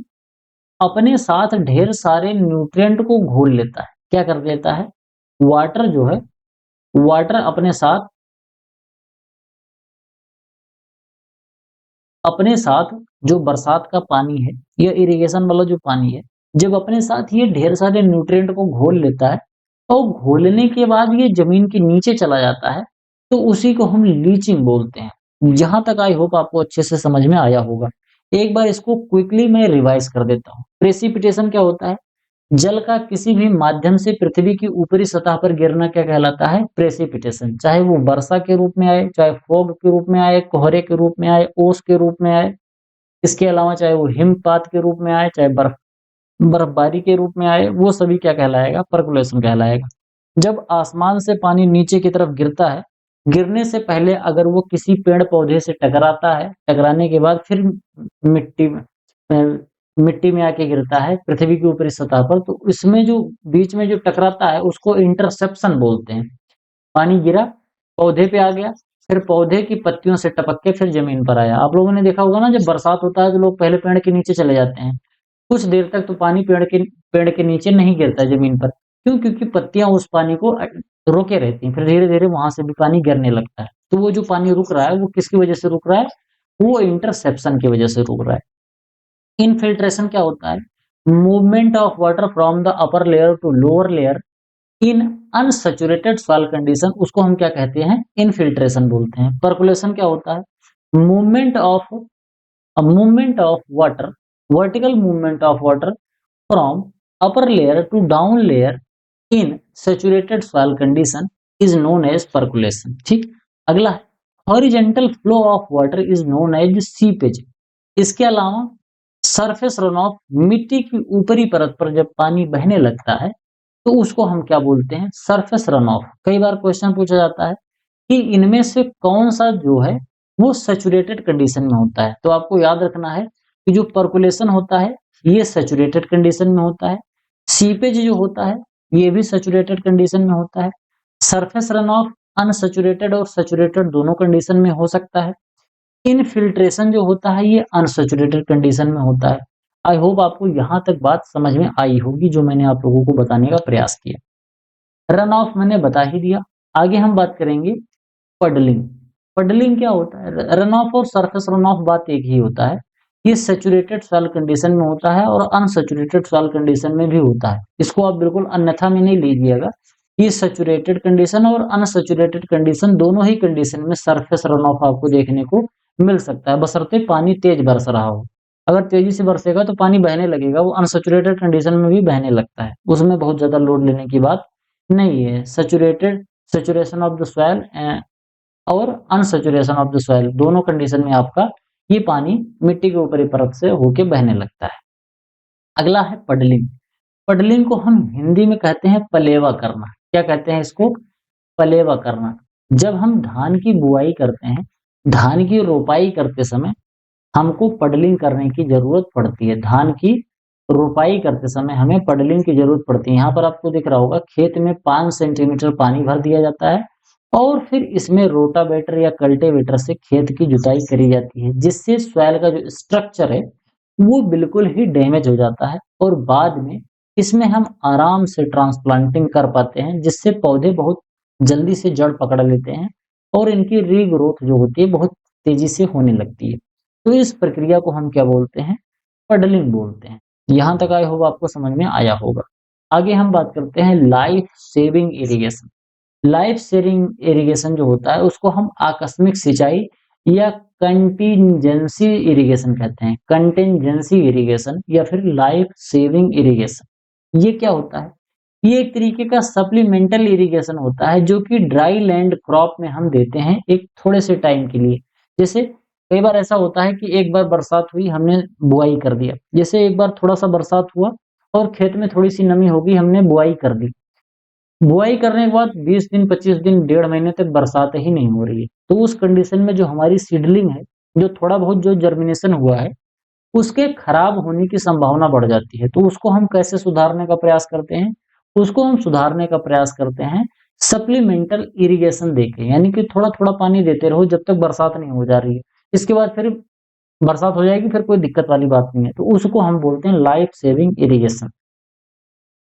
अपने साथ ढेर सारे न्यूट्रिएंट को घोल लेता है। क्या कर देता है, वाटर जो है, वाटर अपने साथ जो बरसात का पानी है या इरिगेशन वाला जो पानी है, जब अपने साथ ये ढेर सारे न्यूट्रिएंट को घोल लेता है और घोलने के बाद ये जमीन के नीचे चला जाता है तो उसी को हम लीचिंग बोलते हैं। यहां तक आई होप आपको अच्छे से समझ में आया होगा। एक बार इसको क्विकली मैं रिवाइज कर देता हूँ। प्रेसिपिटेशन क्या होता है, जल का किसी भी माध्यम से पृथ्वी की ऊपरी सतह पर गिरना क्या कहलाता है, प्रेसिपिटेशन। चाहे वो वर्षा के रूप में आए, चाहे फॉग के रूप में आए, कोहरे के रूप में आए, ओस के रूप में आए, इसके अलावा चाहे वो हिमपात के रूप में आए, चाहे बर्फबारी के रूप में आए, वो सभी क्या कहलाएगा? परकोलेशन कहलाएगा। जब आसमान से पानी नीचे की तरफ गिरता है, गिरने से पहले अगर वो किसी पेड़-पौधे से टकराता है, टकराने के बाद फिर मिट्टी में मिट्टी में आके गिरता है पृथ्वी की ऊपरी सतह पर, तो इसमें जो बीच में जो टकराता है उसको इंटरसेप्शन बोलते हैं। पानी गिरा, पौधे पे आ गया, फिर पौधे की पत्तियों से टपक के फिर ज़मीन पर आया। आप लोगों ने देखा होगा ना, जब बरसात होता है तो लोग पहले पेड़ के नीचे चले जाते हैं। कुछ देर तक तो पानी पेड़ के नीचे नहीं गिरता ज़मीन पर। क्यों? क्योंकि पत्तियाँ उस पानी को रोके रहती हैं, फिर धीरे-धीरे वहाँ से भी पानी गिरने लगता है। तो वो जो पानी रुक रहा है, वो किसकी वजह से रुक रहा है? वो इंटरसेप्शन की वजह से रुक रहा है। इनफिल्ट्रेशन क्या होता है? Movement of water from the upper layer to lower layer in unsaturated soil condition, उसको हम क्या कहते हैं? इनफिल्ट्रेशन बोलते हैं। परकोलेशन क्या होता है? Movement of movement of water, vertical movement of water from upper layer to down layer in saturated soil condition is known as percolation. ठीक। अगला है horizontal flow of water is known as seepage. इसके अलावा surface run of, मिट्टी की ऊपरी परत पर जब पानी बहने लगता है तो उसको हम क्या बोलते हैं? Surface run of. कई बार क्वेश्चन पूछा जाता है कि इनमें से कौन सा जो है वो सैचुरेटेड कंडीशन में होता है। तो आपको याद रखना है कि जो परकोलेशन होता है ये सैचुरेटेड कंडीशन में होता है, सीपेज जो होता है ये भी सैचुरेटेड कंडीशन में होता है, सरफेस रन ऑफ अनसैचुरेटेड और सैचुरेटेड दोनों कंडीशन में हो सकता है, इनफिल्ट्रेशन जो होता है ये अनसैचुरेटेड कंडीशन में होता है। आई होप आपको यहाँ तक बात समझ में आई होगी जो मैंने आप लोगों को बताने का प्रयास किया। रन ऑफ मैंने बता ही दिया। आगे हम बात करेंगे पडलिंग। पडलिंग क्या होता है? रन ऑफ और सरफेस रन ऑफ बात एक ही होता है। ये सैचुरेटेड सॉइल कंडीशन में होता है और अनसैचुरेटेड सॉइल कंडीशन में भी होता है। इसको आप बिल्कुल अन्यथा में नहीं लीजिएगा। ये सैचुरेटेड कंडीशन और अनसैचुरेटेड कंडीशन दोनों ही कंडीशन में सरफेस रन ऑफ आपको देखने को मिल सकता है, बशर्ते पानी तेज बरस रहा हो। अगर तेजी से बरसेगा तो पानी बहने लगेगा, वो अनसैचुरेटेड कंडीशन में भी बहने लगता है, उसमें बहुत ज्यादा लोड लेने की बात नहीं है। सैचुरेशन ऑफ द सॉइल और अनसैचुरेशन ऑफ द सॉइल दोनों कंडीशन में आपका ये पानी मिट्टी के ऊपरी परत से होके बहने लगता है। अगला है पडलिंग। पडलिंग को हम हिंदी में कहते हैं पलेवा करना। क्या कहते हैं इसको? पलेवा करना। जब हम धान की बुआई करते हैं, धान की रोपाई करते समय हमको पडलिंग करने की जरूरत पड़ती है। धान की रोपाई करते समय हमें पडलिंग की जरूरत पड़ती है। यहाँ पर आपको दिख रहा होगा खेत में 5 सेंटीमीटर पानी भर दिया जाता है और फिर इसमें रोटावेटर या कल्टीवेटर से खेत की जुताई करी जाती है, जिससे सॉइल का जो स्ट्रक्चर है वो बिल्कुल ही डैमेज हो जाता है और बाद में इसमें हम आराम से ट्रांसप्लांटिंग कर पाते हैं, जिससे पौधे बहुत जल्दी से जड़ पकड़ लेते हैं और इनकी रीग्रोथ जो होती है बहुत तेजी से होने लगती है। तो इस प्रक्रिया को हम क्या बोलते हैं? पडलिंग बोलते हैं। यहाँ तक आई होप आपको समझ में आया होगा। आगे हम बात करते हैं life saving irrigation. Life saving irrigation जो होता है उसको हम आकस्मिक सिंचाई या कंटीजेंसी इरिगेशन कहते हैं। कंटीजेंसी इरिगेशन या फिर लाइफ सेविंग इरिगेशन। ये क्या होता है? ये एक तरीके का सप्लीमेंटल इरिगेशन होता है जो कि ड्राई लैंड क्रॉप में हम देते हैं एक थोड़े से टाइम के लिए। जैसे कई बार ऐसा होता है कि एक बार बरसात हुई, हमने बुआई कर दिया। जैसे एक बार थोड़ा सा बरसात हुआ और खेत में थोड़ी सी नमी हो गई, हमने बुआई कर दी। बुआई करने के बाद 20 दिन, 25 दिन, डेढ़ महीने तक बरसात ही नहीं हो रही है। तो उस कंडीशन में जो हमारी सीडलिंग है, जो थोड़ा बहुत जो जर्मिनेशन हुआ है, उसके खराब होने की संभावना बढ़ जाती है। तो उसको हम कैसे सुधारने का प्रयास करते हैं? उसको हम सुधारने का प्रयास करते हैं सप्लीमेंटल इरिगेशन देके, यानी कि थोड़ा-थोड़ा पानी देते रहो जब तक बरसात नहीं हो जा रही है। इसके बाद फिर बरसात हो जाएगी, फिर कोई दिक्कत वाली बात नहीं है। तो उसको हम बोलते हैं life saving irrigation.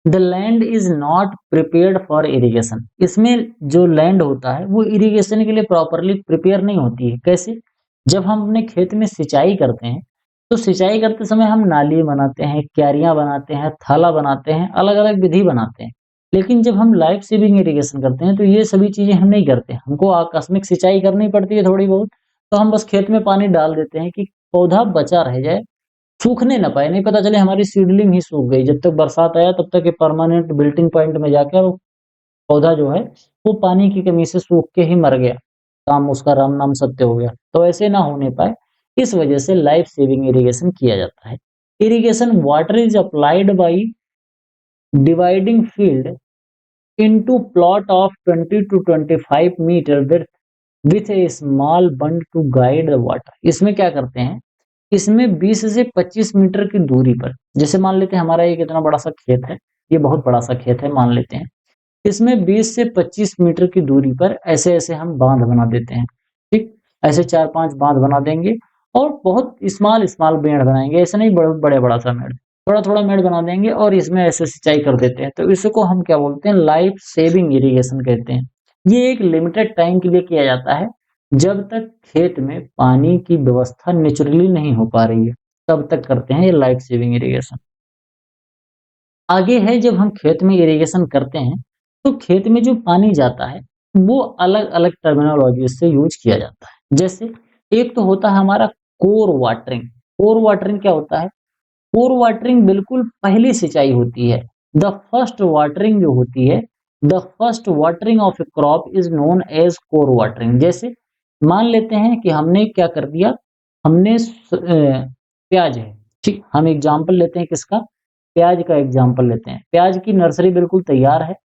The land is not prepared for irrigation. इसमें जो लैंड होता है वो इरिगेशन के लिए प्रॉपरली प्रिपेयर नहीं होती है। कैसे? जब हम अपने खेत में सिंचाई करते हैं तो सिंचाई करते समय हम नाली बनाते हैं, क्यारियां बनाते हैं, थाला बनाते हैं, अलग अलग विधि बनाते हैं। लेकिन जब हम लाइफ सेविंग इरिगेशन करते हैं तो ये सभी चीजें हम नहीं करते। हमको आकस्मिक सिंचाई करनी पड़ती है थोड़ी बहुत, तो हम बस खेत में पानी डाल देते हैं कि पौधा बचा रह जाए, सूखने ना पाए, नहीं पता चले हमारी सीडलिंग ही सूख गई। जब तक बरसात आया तब तक ये परमानेंट बिल्टिंग पॉइंट में जाकर वो पौधा जो है वो पानी की कमी से सूख के ही मर गया, काम उसका राम नाम सत्य हो गया। तो ऐसे ना होने पाए, इस वजह से लाइफ सेविंग इरिगेशन किया जाता है। Irrigation water is applied by dividing field into plot of 20 to 25 meter with a small bund to guide the water। इसमें क्या करते हैं, इसमें 20 से 25 मीटर की दूरी पर, जैसे मान लेते हैं हमारा ये कितना बड़ा सा खेत है, ये बहुत बड़ा सा खेत है मान लेते हैं, इसमें 20 से 25 मीटर की दूरी पर ऐसे ऐसे हम बांध बना देते हैं। ठीक, ऐसे 4-5 बांध बना देंगे और बहुत स्मॉल स्मॉल मेड़ बनाएंगे, ऐसे नहीं बड़े बड़ा सा मेड़, थोड़ा थोड़ा मेड़ बना देंगे और इसमें ऐसे सिंचाई कर देते हैं। तो इसको हम क्या बोलते हैं, लाइफ सेविंग इरिगेशन कहते हैं। ये एक लिमिटेड टाइम के लिए किया जाता है, जब तक खेत में पानी की व्यवस्था नेचुरली नहीं हो पा रही है तब तक करते हैं ये लाइफ सेविंग इरिगेशन। आगे है, जब हम खेत में इरिगेशन करते हैं तो खेत में जो पानी जाता है वो अलग अलग टर्मिनोलॉजी से यूज किया जाता है। जैसे एक तो होता है हमारा कोर वाटरिंग। कोर वाटरिंग क्या होता है, कोर वाटरिंग बिल्कुल पहली सिंचाई होती है। द फर्स्ट वाटरिंग जो होती है, the first watering of a crop is known as kor watering. जैसे मान लेते हैं कि हमने क्या कर दिया, हमने प्याज है, ठीक, हम एग्जाम्पल लेते हैं किसका, प्याज का एग्जाम्पल लेते हैं। प्याज की नर्सरी बिल्कुल तैयार है,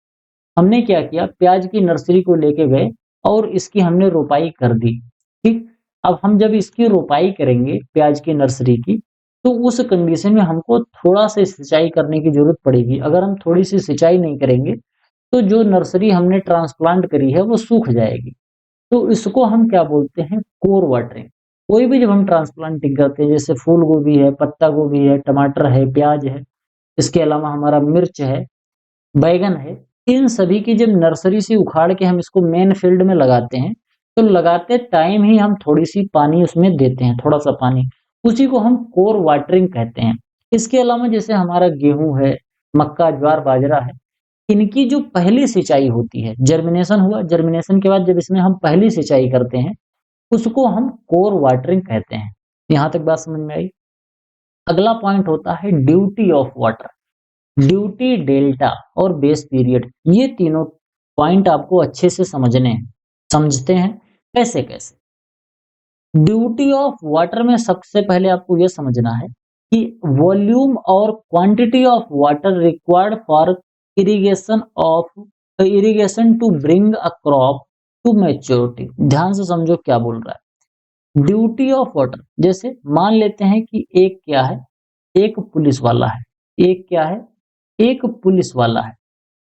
हमने क्या किया, प्याज की नर्सरी को लेके गए और इसकी हमने रोपाई कर दी। ठीक, अब हम जब इसकी रोपाई करेंगे प्याज की नर्सरी की, तो उस कंडीशन में हमको थोड़ा सा सिंचाई करने की जरूरत पड़ेगी। अगर हम थोड़ी सी सिंचाई नहीं करेंगे तो जो नर्सरी हमने ट्रांसप्लांट करी है वो सूख जाएगी। तो इसको हम क्या बोलते हैं, कोर वाटरिंग। कोई भी जब हम ट्रांसप्लांटिंग करते हैं, जैसे फूल गोभी है, पत्ता गोभी है, टमाटर है, प्याज है, इसके अलावा हमारा मिर्च है, बैगन है, इन सभी की जब नर्सरी से उखाड़ के हम इसको मेन फील्ड में लगाते हैं, तो लगाते टाइम ही हम थोड़ी सी पानी उसमें देते हैं, थोड़ा सा पानी, उसी को हम कोर वाटरिंग कहते हैं। इसके अलावा जैसे हमारा गेहूं है, मक्का, ज्वार, बाजरा है, इनकी जो पहली सिंचाई होती है, जर्मिनेशन हुआ, जर्मिनेशन के बाद जब इसमें हम पहली सिंचाई करते हैं उसको हम कोर वाटरिंग कहते हैं। यहां तक बात समझ में आई। अगला पॉइंट होता है duty of water. Duty, delta और बेस पीरियड, ये तीनों पॉइंट आपको अच्छे से समझने हैं। समझते हैं कैसे कैसे। ड्यूटी ऑफ वाटर में सबसे पहले आपको यह समझना है कि वॉल्यूम और quantity of water required for irrigation to bring a crop to maturity. ध्यान से समझो क्या बोल रहा है। ड्यूटी ऑफ वाटर, जैसे मान लेते हैं कि एक क्या है, एक पुलिस वाला है, एक क्या है, एक पुलिस वाला है।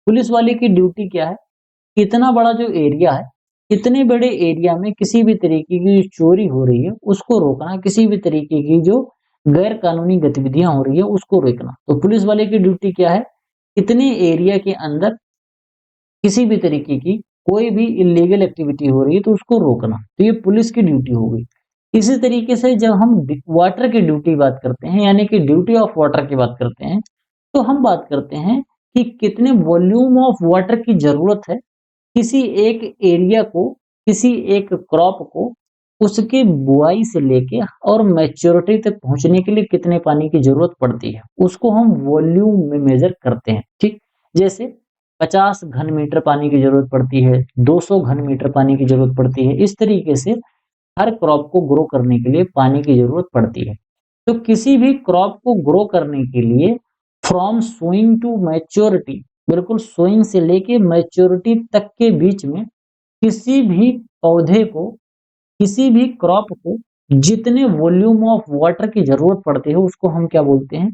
पुलिस वाले की ड्यूटी क्या है, इतना बड़ा जो एरिया है, इतने बड़े एरिया में किसी भी तरीके की जो चोरी हो रही है उसको रोकना, किसी भी तरीके की जो गैर कानूनी गतिविधियां हो रही है उसको रोकना। तो पुलिस वाले की ड्यूटी क्या है, इतने एरिया के अंदर किसी भी तरीके की कोई भी इलीगल एक्टिविटी हो रही है तो उसको रोकना, तो ये पुलिस की ड्यूटी हो गई। इसी तरीके से जब हम वाटर की ड्यूटी बात करते हैं, यानी कि ड्यूटी ऑफ वाटर की बात करते हैं, तो हम बात करते हैं कि कितने वॉल्यूम ऑफ वाटर की जरूरत है किसी एक एरिया को, किसी एक क्रॉप को उसके बुआई से लेके और मैच्योरिटी तक पहुंचने के लिए कितने पानी की जरूरत पड़ती है, उसको हम वॉल्यूम में मेजर करते हैं। ठीक, जैसे 50 घन मीटर पानी की जरूरत पड़ती है, 200 घन मीटर पानी की जरूरत पड़ती है, इस तरीके से हर क्रॉप को ग्रो करने के लिए पानी की जरूरत पड़ती है। तो किसी भी क्रॉप को ग्रो करने के लिए फ्रॉम सोइंग टू मैच्योरिटी, बिल्कुल सोइंग से लेके मैच्योरिटी तक के बीच में किसी भी पौधे को, किसी भी क्रॉप को जितने वॉल्यूम ऑफ वाटर की जरूरत पड़ती है उसको हम क्या बोलते हैं,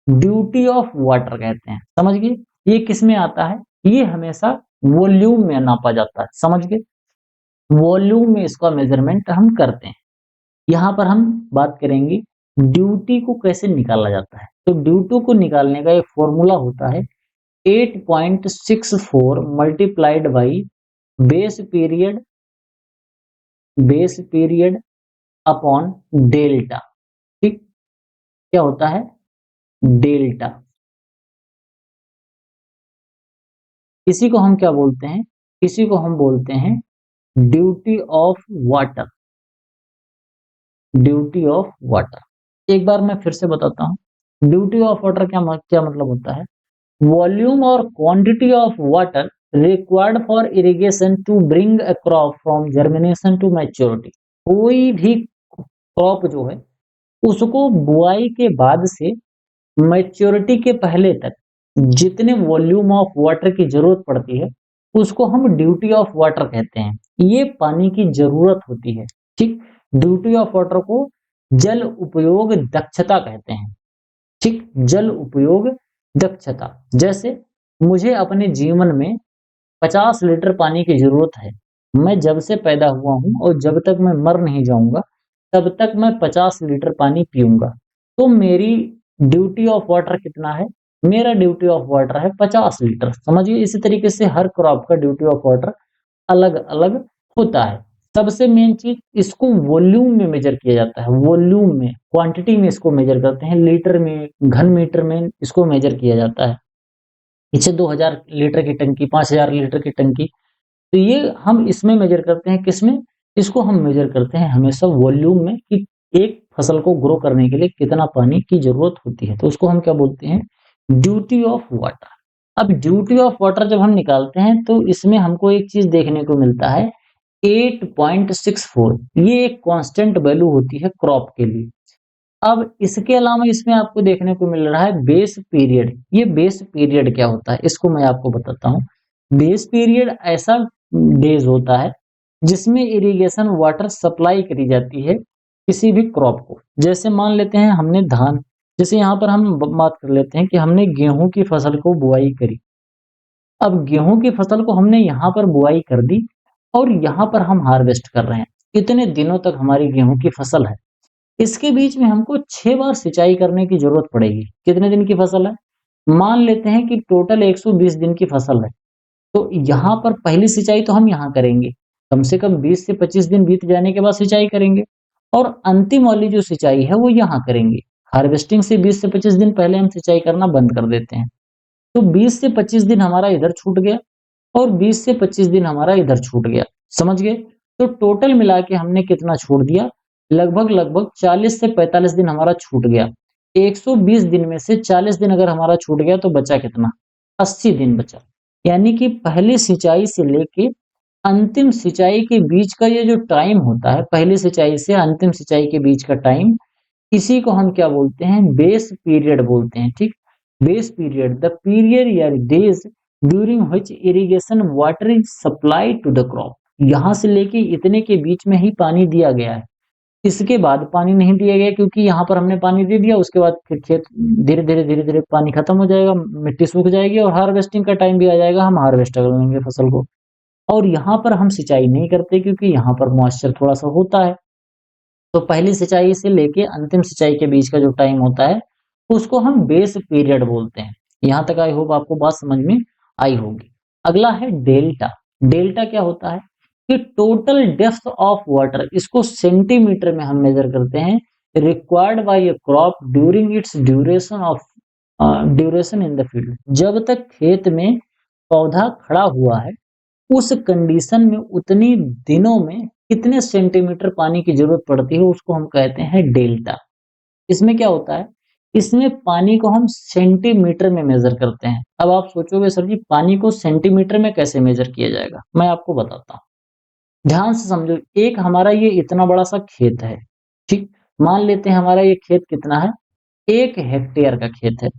ड्यूटी ऑफ वाटर कहते हैं। समझ गए, ये किस में आता है, ये हमेशा वॉल्यूम में नापा जाता है। समझ गए, वॉल्यूम में इसका मेजरमेंट हम करते हैं। यहाँ पर हम बात करेंगे ड्यूटी को कैसे निकाला जाता है। तो ड्यूटी को निकालने का एक फॉर्मूला होता है 8.64 multiplied by base period, base period upon delta. ठीक, क्या होता है, डेल्टा। इसी को हम क्या बोलते हैं, इसी को हम बोलते हैं duty of water, duty of water. एक बार मैं फिर से बताता हूं, ड्यूटी ऑफ वाटर क्या मतलब होता है, वॉल्यूम और quantity of water required for irrigation to bring a crop from germination to maturity. कोई भी क्रॉप जो है उसको बुआई के बाद से मैच्योरिटी के पहले तक जितने वॉल्यूम ऑफ वाटर की जरूरत पड़ती है उसको हम ड्यूटी ऑफ वाटर कहते हैं। ये पानी की जरूरत होती है, ठीक। ड्यूटी ऑफ वाटर को जल उपयोग दक्षता कहते हैं, ठीक। जल उपयोग दक्षता। जैसे मुझे अपने जीवन में 50 लीटर पानी की जरूरत है। मैं जब से पैदा हुआ हूं और जब तक मैं मर नहीं जाऊंगा तब तक मैं 50 लीटर पानी पीऊंगा। तो मेरी ड्यूटी ऑफ वाटर कितना है? मेरा ड्यूटी ऑफ वाटर है 50 लीटर। समझिए, इसी तरीके से हर क्रॉप का ड्यूटी ऑफ वाटर अलग अलग होता है। सबसे मेन चीज, इसको वॉल्यूम में मेजर किया जाता है। वॉल्यूम में, क्वांटिटी में इसको मेजर करते हैं, लीटर में, घन मीटर में इसको मेजर किया जाता है। पीछे 2000 लीटर की टंकी, 5000 लीटर की टंकी, तो ये हम इसमें मेजर करते हैं। किसमें? इसको हम मेजर करते हैं हमेशा वॉल्यूम में, कि एक फसल को ग्रो करने के लिए कितना पानी की जरूरत होती है। तो उसको हम क्या बोलते हैं? Duty of water. अब ड्यूटी ऑफ वाटर जब हम निकालते हैं तो इसमें हमको एक चीज देखने को मिलता है, 8.64। ये एक कांस्टेंट वैल्यू होती है क्रॉप के लिए। अब इसके अलावा इसमें आपको देखने को मिल रहा है बेस पीरियड। ये बेस पीरियड क्या होता है इसको मैं आपको बताता हूँ। बेस पीरियड ऐसा डेज होता है जिसमें इरिगेशन वाटर सप्लाई करी जाती है किसी भी क्रॉप को। जैसे मान लेते हैं हमने धान, जैसे यहाँ पर हम बात कर लेते हैं कि हमने गेहूं की फसल को बुआई करी। अब गेहूं की फसल को हमने यहाँ पर बुआई कर दी और यहाँ पर हम हार्वेस्ट कर रहे हैं। इतने दिनों तक हमारी गेहूं की फसल है। इसके बीच में हमको 6 बार सिंचाई करने की जरूरत पड़ेगी। कितने दिन की फसल है? मान लेते हैं कि टोटल 120 दिन की फसल है। तो यहाँ पर पहली सिंचाई तो हम यहाँ करेंगे, कम से कम 20 से 25 दिन बीत जाने के बाद सिंचाई करेंगे, और अंतिम वाली जो सिंचाई है वो यहाँ करेंगे। हार्वेस्टिंग से 20 से 25 दिन पहले हम सिंचाई करना बंद कर देते हैं। तो 20 से 25 दिन हमारा इधर छूट गया और 20 से 25 दिन हमारा इधर छूट गया। समझ गए? तो टोटल मिला के हमने कितना छोड़ दिया? लगभग लगभग 40 से 45 दिन हमारा छूट गया। 120 दिन में से 40 दिन अगर हमारा छूट गया तो बचा कितना? 80 दिन बचा। यानी कि पहली सिंचाई से लेके अंतिम सिंचाई के बीच का ये जो टाइम होता है, पहली सिंचाई से अंतिम सिंचाई के बीच का टाइम, इसी को हम क्या बोलते हैं? बेस पीरियड बोलते हैं, ठीक। बेस पीरियड, द पीरियड या days during which irrigation water is supplied to the crop. यहाँ से लेके इतने के बीच में ही पानी दिया गया है, इसके बाद पानी नहीं दिया गया, क्योंकि यहाँ पर हमने पानी दे दिया, उसके बाद फिर खेत धीरे धीरे पानी खत्म हो जाएगा, मिट्टी सूख जाएगी और हार्वेस्टिंग का टाइम भी आ जाएगा, हम हार्वेस्ट कर लेंगे फसल को। और यहाँ पर हम सिंचाई नहीं करते क्योंकि यहाँ पर मॉइस्चर थोड़ा सा होता है। तो पहली सिंचाई से लेके अंतिम सिंचाई के बीच का जो टाइम होता है उसको हम बेस पीरियड बोलते हैं। यहाँ तक आई होप आपको बात समझ में आई होगी। अगला है डेल्टा। डेल्टा क्या होता है? कि टोटल डेप्थ ऑफ वाटर, इसको सेंटीमीटर में हम मेजर करते हैं, required by A crop during its duration in the field. जब तक खेत में पौधा खड़ा हुआ है उस कंडीशन में उतनी दिनों में कितने सेंटीमीटर पानी की जरूरत पड़ती है उसको हम कहते हैं डेल्टा। इसमें क्या होता है? इसमें पानी को हम सेंटीमीटर में मेजर करते हैं। अब आप सोचोगे सर जी पानी को सेंटीमीटर में कैसे मेजर किया जाएगा? मैं आपको बताता हूँ, ध्यान से समझो। एक हमारा ये इतना बड़ा सा खेत है, ठीक। मान लेते हैं हमारा ये खेत कितना है? 1 हेक्टेयर का खेत है।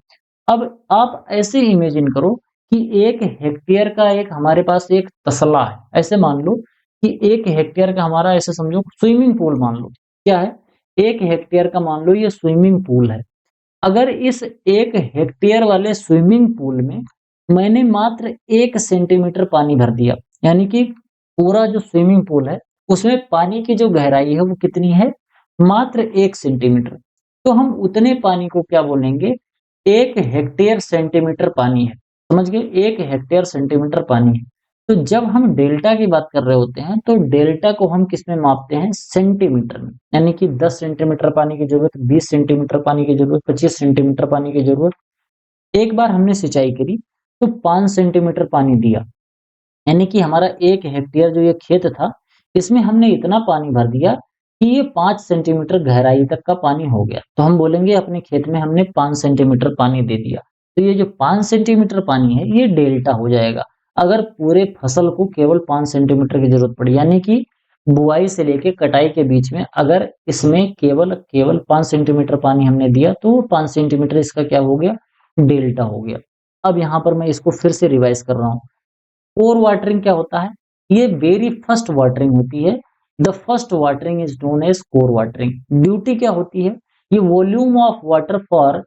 अब आप ऐसे इमेजिन करो कि 1 हेक्टेयर का एक हमारे पास एक तसला है। ऐसे मान लो कि 1 हेक्टेयर का हमारा, ऐसे समझो स्विमिंग पूल मान लो। क्या है? 1 हेक्टेयर का मान लो ये स्विमिंग पूल है। अगर इस 1 हेक्टेयर वाले स्विमिंग पूल में मैंने मात्र 1 सेंटीमीटर पानी भर दिया, यानी कि पूरा जो स्विमिंग पूल है उसमें पानी की जो गहराई है वो कितनी है? मात्र 1 सेंटीमीटर। तो हम उतने पानी को क्या बोलेंगे? 1 हेक्टेयर सेंटीमीटर पानी है। समझ गए? 1 हेक्टेयर सेंटीमीटर पानी है। तो जब हम डेल्टा की बात कर रहे होते हैं तो डेल्टा को हम किस में मापते हैं? सेंटीमीटर में। यानी कि 10 सेंटीमीटर पानी की जरूरत, 20 सेंटीमीटर पानी की जरूरत, 25 सेंटीमीटर पानी की जरूरत। एक बार हमने सिंचाई करी तो 5 सेंटीमीटर पानी दिया, यानी कि हमारा 1 हेक्टेयर जो ये खेत था इसमें हमने इतना पानी भर दिया कि ये 5 सेंटीमीटर गहराई तक का पानी हो गया। तो हम बोलेंगे अपने खेत में हमने 5 सेंटीमीटर पानी दे दिया। तो ये जो 5 सेंटीमीटर पानी है ये डेल्टा हो जाएगा, अगर पूरे फसल को केवल 5 सेंटीमीटर की जरूरत पड़ी। यानी कि बुआई से लेके कटाई के बीच में अगर इसमें केवल 5 सेंटीमीटर पानी हमने दिया तो 5 सेंटीमीटर इसका क्या हो गया, डेल्टा हो गया। अब यहाँ पर मैं इसको फिर से रिवाइज कर रहा हूँ। कोर वाटरिंग क्या होता है? ये वेरी फर्स्ट वाटरिंग होती है। The first watering is known as kor watering. Duty क्या होती है? ये volume of water for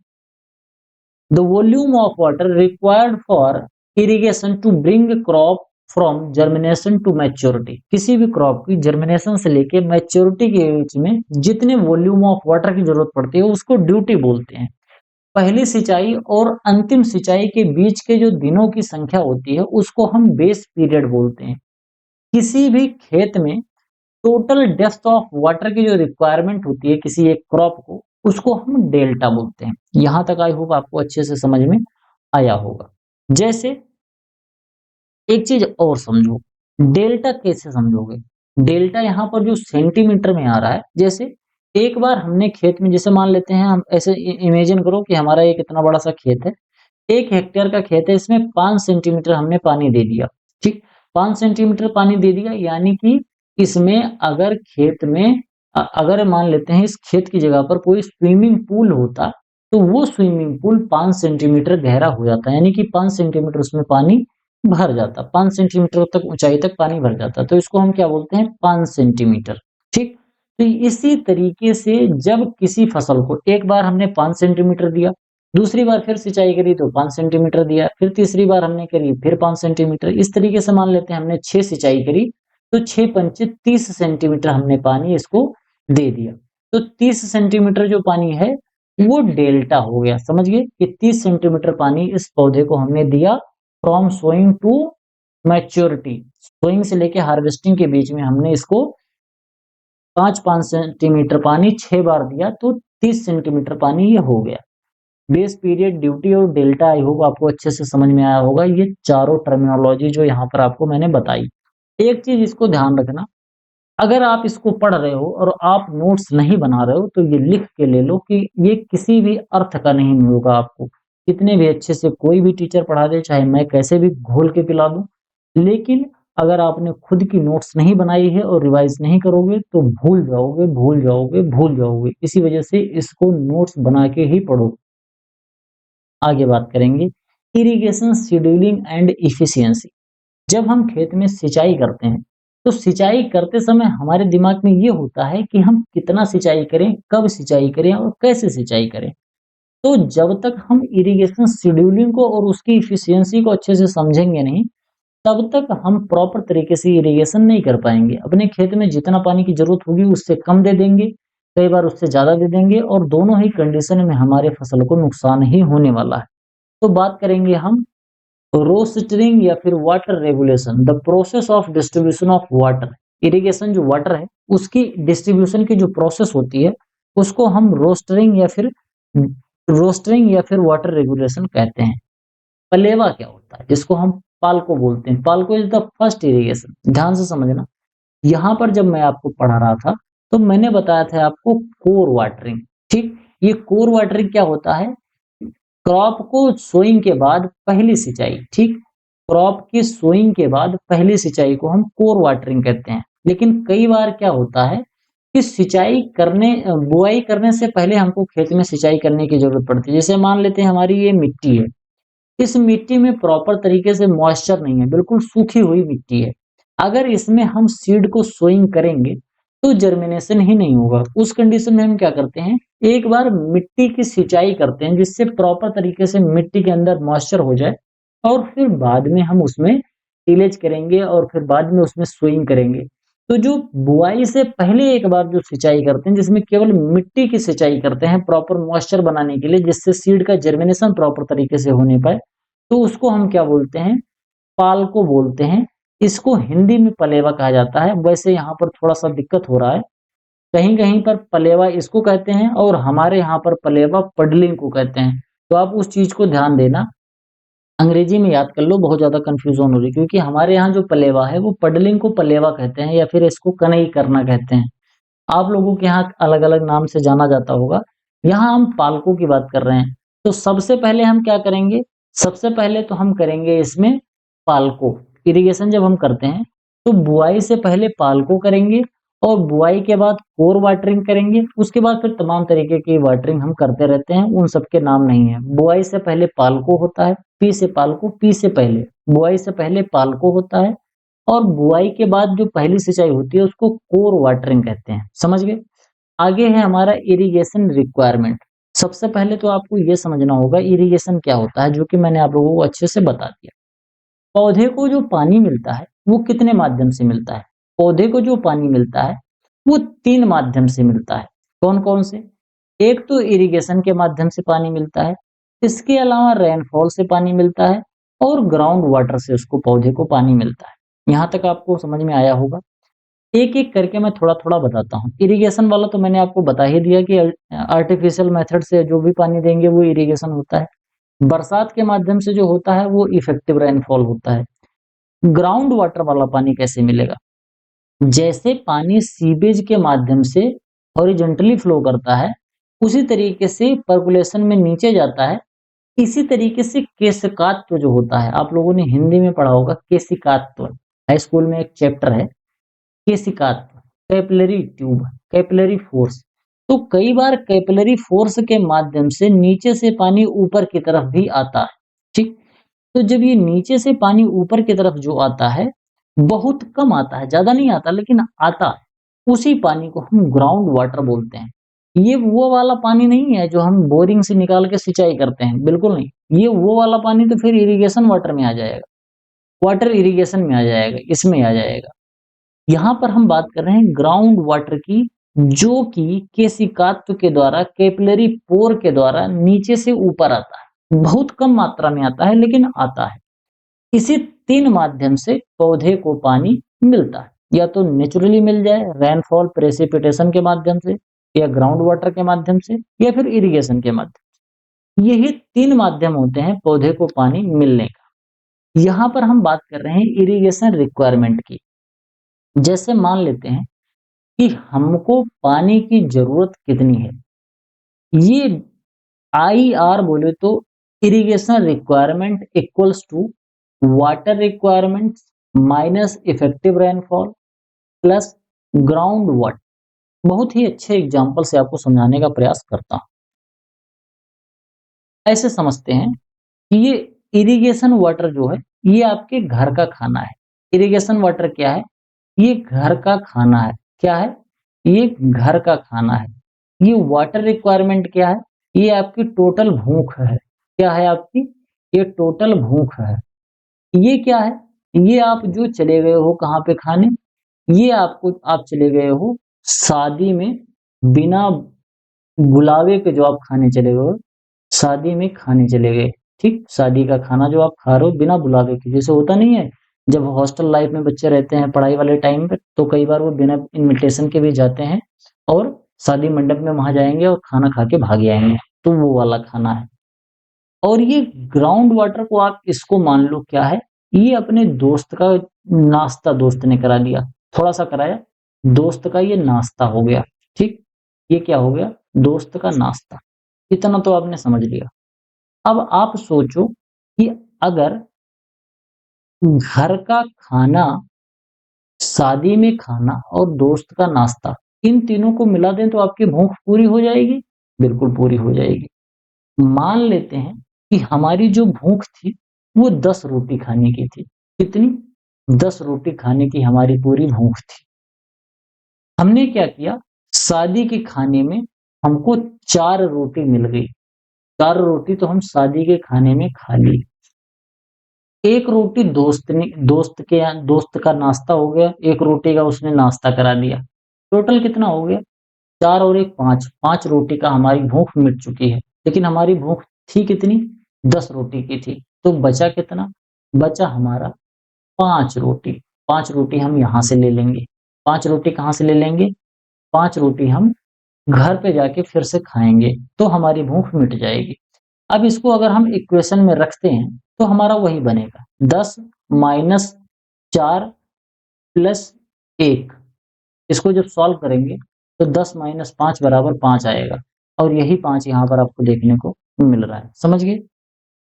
the volume of water required for irrigation to bring crop from germination to maturity. किसी भी क्रॉप की germination से लेके मैच्योरिटी के बीच में जितने वॉल्यूम ऑफ वाटर की जरूरत पड़ती है उसको ड्यूटी बोलते हैं। पहली सिंचाई और अंतिम सिंचाई के बीच के जो दिनों की संख्या होती है उसको हम बेस पीरियड बोलते हैं। किसी भी खेत में टोटल डेप्थ ऑफ वाटर की जो रिक्वायरमेंट होती है किसी एक क्रॉप को, उसको हम डेल्टा बोलते हैं। यहां तक आई होप आपको अच्छे से समझ में आया होगा। जैसे एक चीज और समझो, डेल्टा कैसे समझोगे? डेल्टा यहाँ पर जो सेंटीमीटर में आ रहा है, जैसे एक बार हमने खेत में, जैसे मान लेते हैं हम ऐसे इमेजिन करो कि हमारा एक इतना बड़ा सा खेत है, 1 हेक्टेयर का खेत है, इसमें 5 सेंटीमीटर हमने पानी दे दिया। ठीक, 5 सेंटीमीटर पानी दे दिया, यानी कि इसमें अगर खेत में अगर मान लेते हैं इस खेत की जगह पर कोई स्विमिंग पूल होता, तो वो स्विमिंग पूल 5 सेंटीमीटर गहरा हो जाता, यानी कि 5 सेंटीमीटर उसमें पानी भर जाता, 5 सेंटीमीटर तक ऊंचाई तक पानी भर जाता, तो इसको हम क्या बोलते हैं? 5 सेंटीमीटर। ठीक, तो इसी तरीके से जब किसी फसल को एक बार हमने 5 सेंटीमीटर दिया, दूसरी बार फिर सिंचाई करी तो 5 सेंटीमीटर दिया, फिर तीसरी बार हमने करी फिर 5 सेंटीमीटर, इस तरीके से मान लेते हैं हमने 6 सिंचाई करी तो 6 पंचे 30 सेंटीमीटर हमने पानी इसको दे दिया। तो 30 सेंटीमीटर जो पानी है वो डेल्टा हो गया। समझ गए कि 30 सेंटीमीटर पानी इस पौधे को हमने दिया from sowing to maturity. Sowing से लेके हार्वेस्टिंग के बीच में हमने इसको 5-5 सेंटीमीटर पानी 6 बार दिया, तो 30 सेंटीमीटर पानी ये हो गया। बेस पीरियड, ड्यूटी और डेल्टा आई होप आपको अच्छे से समझ में आया होगा। ये चारों टर्मिनोलॉजी जो यहाँ पर आपको मैंने बताई। एक चीज इसको ध्यान रखना, अगर आप इसको पढ़ रहे हो और आप नोट्स नहीं बना रहे हो तो ये लिख के ले लो कि ये किसी भी अर्थ का नहीं होगा आपको। कितने भी अच्छे से कोई भी टीचर पढ़ा दे, चाहे मैं कैसे भी घोल के पिला दूं, लेकिन अगर आपने खुद की नोट्स नहीं बनाई है और रिवाइज नहीं करोगे तो भूल जाओगे, भूल जाओगे, भूल जाओगे। इसी वजह से इसको नोट्स बना के ही पढ़ो। आगे बात करेंगे इरिगेशन शेड्यूलिंग एंड इफिशियंसी। जब हम खेत में सिंचाई करते हैं तो सिंचाई करते समय हमारे दिमाग में ये होता है कि हम कितना सिंचाई करें, कब सिंचाई करें और कैसे सिंचाई करें। तो जब तक हम इरिगेशन शेड्यूलिंग को और उसकी इफिशियंसी को अच्छे से समझेंगे नहीं, तब तक हम प्रॉपर तरीके से इरिगेशन नहीं कर पाएंगे। अपने खेत में जितना पानी की जरूरत होगी उससे कम दे देंगे, कई बार उससे ज्यादा दे देंगे, और दोनों ही कंडीशन में हमारे फसल को नुकसान ही होने वाला है। तो बात करेंगे हम रोस्टरिंग या फिर water regulation, the process of distribution of water. Irrigation जो वाटर है उसकी डिस्ट्रीब्यूशन की जो प्रोसेस होती है उसको हम रोस्टरिंग या फिर वाटर रेगुलेशन कहते हैं। पलेवा क्या होता है, जिसको हम पाल्को बोलते हैं? पाल्को इज द फर्स्ट इरिगेशन। ध्यान से समझना, यहाँ पर जब मैं आपको पढ़ा रहा था तो मैंने बताया था आपको कोर वाटरिंग। ठीक, ये कोर वाटरिंग क्या होता है? क्रॉप को सोइंग के बाद पहली सिंचाई। ठीक, क्रॉप की सोइंग के बाद पहली सिंचाई को हम कोर वाटरिंग कहते हैं। लेकिन कई बार क्या होता है कि बुआई करने से पहले हमको खेत में सिंचाई करने की जरूरत पड़ती है। जैसे मान लेते हैं हमारी ये मिट्टी है, इस मिट्टी में प्रॉपर तरीके से मॉइस्चर नहीं है, बिल्कुल सूखी हुई मिट्टी है। अगर इसमें हम सीड को सोइंग करेंगे तो जर्मिनेशन ही नहीं होगा। उस कंडीशन में हम क्या करते हैं, एक बार मिट्टी की सिंचाई करते हैं जिससे प्रॉपर तरीके से मिट्टी के अंदर मॉइस्चर हो जाए, और फिर बाद में हम उसमें टिलेज करेंगे और फिर बाद में उसमें सोइंग करेंगे। तो जो बुआई से पहले एक बार जो सिंचाई करते हैं जिसमें केवल मिट्टी की सिंचाई करते हैं प्रॉपर मॉइस्चर बनाने के लिए, जिससे सीड का जर्मिनेशन प्रॉपर तरीके से होने पाए, तो उसको हम क्या बोलते हैं? पाल को बोलते हैं। इसको हिंदी में पलेवा कहा जाता है। वैसे यहाँ पर थोड़ा सा दिक्कत हो रहा है, कहीं कहीं पर पलेवा इसको कहते हैं और हमारे यहाँ पर पलेवा पडलिंग को कहते हैं। तो आप उस चीज को ध्यान देना, अंग्रेजी में याद कर लो, बहुत ज्यादा कंफ्यूजन हो रही है, क्योंकि हमारे यहाँ जो पलेवा है वो पडलिंग को पलेवा कहते हैं या फिर इसको कनई करना कहते हैं। आप लोगों के यहाँ अलग अलग नाम से जाना जाता होगा। यहाँ हम पालकों की बात कर रहे हैं। तो सबसे पहले हम क्या करेंगे? सबसे पहले तो हम करेंगे इसमें पालको। इरिगेशन जब हम करते हैं तो तो बुआई से पहले पाल को करेंगे और बुआई के बाद कोर वाटरिंग करेंगे, उसके बाद फिर तमाम तरीके की वाटरिंग हम करते रहते हैं, उन सबके नाम नहीं है। बुआई से पहले पाल को होता है, पी से पाल को, पी से पहले बुआई से पहले पाल को होता है और बुआई के बाद जो पहली सिंचाई होती है उसको कोर वाटरिंग कहते हैं। समझ गए? आगे है हमारा इरिगेशन रिक्वायरमेंट। सबसे पहले तो आपको ये समझना होगा इरिगेशन क्या होता है, जो कि मैंने आप लोगों को अच्छे से बता दिया। पौधे को जो पानी मिलता है वो कितने माध्यम से मिलता है? पौधे को जो पानी मिलता है वो 3 माध्यम से मिलता है। कौन-कौन से? एक तो इरिगेशन के माध्यम से पानी मिलता है, इसके अलावा रेनफॉल से पानी मिलता है और ग्राउंड वाटर से उसको पौधे को पानी मिलता है। यहाँ तक आपको समझ में आया होगा। एक-एक करके मैं थोड़ा-थोड़ा बताता हूँ। इरिगेशन वाला तो मैंने आपको बता ही दिया कि आर्टिफिशियल मेथड से जो भी पानी देंगे वो इरिगेशन होता है। बरसात के माध्यम से जो होता है वो इफेक्टिव रेनफॉल होता है। ग्राउंड वाटर वाला पानी कैसे मिलेगा? जैसे पानी सीवेज के माध्यम से हॉरिजॉन्टली फ्लो करता है, उसी तरीके से पर्कुलेशन में नीचे जाता है। इसी तरीके से केशिकात्व जो होता है, आप लोगों ने हिंदी में पढ़ा होगा केशिकात्व। हाई स्कूल में एक चैप्टर है केशिकात्व, कैपिलरी ट्यूब, कैपिलरी फोर्स। तो कई बार कैपिलरी फोर्स के माध्यम से नीचे से पानी ऊपर की तरफ भी आता है। ठीक? तो जब ये नीचे से पानी ऊपर की तरफ जो आता है, बहुत कम आता है, ज़्यादा नहीं आता लेकिन आता है। उसी पानी को हम ग्राउंड वाटर बोलते हैं। ये वो वाला पानी नहीं है जो हम बोरिंग से निकाल के सिंचाई करते हैं, बिल्कुल नहीं। ये वो वाला पानी तो फिर इरिगेशन वाटर में आ जाएगा, वाटर इरिगेशन में आ जाएगा, इसमें आ जाएगा। यहाँ पर हम बात कर रहे हैं ग्राउंड वाटर की, जो कि केशिकात्व के द्वारा, कैपिलरी पोर के द्वारा नीचे से ऊपर आता है। बहुत कम मात्रा में आता है लेकिन आता है। इसी 3 माध्यम से पौधे को पानी मिलता है, या तो नेचुरली मिल जाए रेनफॉल प्रेसिपिटेशन के माध्यम से, या ग्राउंड वाटर के माध्यम से, या फिर इरिगेशन के माध्यम से। यही 3 माध्यम होते हैं पौधे को पानी मिलने का। यहाँ पर हम बात कर रहे हैं इरिगेशन रिक्वायरमेंट की। जैसे मान लेते हैं कि हमको पानी की जरूरत कितनी है, ये IR बोले तो irrigation requirement equals to water requirement minus effective rainfall plus ground water. बहुत ही अच्छे एग्जाम्पल से आपको समझाने का प्रयास करता हूं। ऐसे समझते हैं कि ये इरिगेशन वाटर जो है ये आपके घर का खाना है। इरिगेशन वाटर क्या है? ये घर का खाना है। क्या है? ये घर का खाना है। ये वाटर रिक्वायरमेंट क्या है? ये आपकी टोटल भूख है। क्या है आपकी? ये टोटल भूख है। ये क्या है? ये आप जो चले गए हो कहाँ पे खाने, ये आप चले गए हो शादी में, बिना बुलावे के जो आप खाने चले गए हो, शादी में खाने चले गए। ठीक? शादी का खाना जो आप खा रहे हो बिना बुलावे के, जैसे होता नहीं है जब हॉस्टल लाइफ में बच्चे रहते हैं पढ़ाई वाले टाइम पे, तो कई बार वो बिना इनविटेशन के भी जाते हैं और शादी मंडप में वहां जाएंगे और खाना खा के भाग आएंगे, तो वो वाला खाना है। और ये ग्राउंड वाटर को आप इसको मान लो क्या है, ये अपने दोस्त का नाश्ता दोस्त ने करा दिया, थोड़ा सा कराया, दोस्त का ये नाश्ता हो गया। ठीक? ये क्या हो गया? दोस्त का नाश्ता। इतना तो आपने समझ लिया। अब आप सोचो कि अगर घर का खाना, शादी में खाना और दोस्त का नाश्ता, इन तीनों को मिला दें तो आपकी भूख पूरी हो जाएगी? बिल्कुल पूरी हो जाएगी। मान लेते हैं कि हमारी जो भूख थी वो 10 रोटी खाने की थी। कितनी? 10 रोटी खाने की हमारी पूरी भूख थी। हमने क्या किया? शादी के खाने में हमको 4 रोटी मिल गई। 4 रोटी तो हम शादी के खाने में खा ली। 1 रोटी दोस्त का नाश्ता हो गया, 1 रोटी का उसने नाश्ता करा दिया। टोटल कितना हो गया? 4 और 1 5, 5 रोटी का हमारी भूख मिट चुकी है। लेकिन हमारी भूख थी कितनी? 10 रोटी की थी। तो बचा कितना? बचा हमारा 5 रोटी। 5 रोटी हम यहाँ से ले लेंगे। 5 रोटी कहाँ से ले लेंगे? 5 रोटी हम घर पे जाके फिर से खाएँगे, तो हमारी भूख मिट जाएगी। अब इसको अगर हम इक्वेशन में रखते हैं तो हमारा वही बनेगा 10 माइनस 4 प्लस 1। इसको जब सॉल्व करेंगे तो 10 माइनस 5 बराबर 5 आएगा, और यही 5 यहाँ पर आपको देखने को मिल रहा है। समझ गए?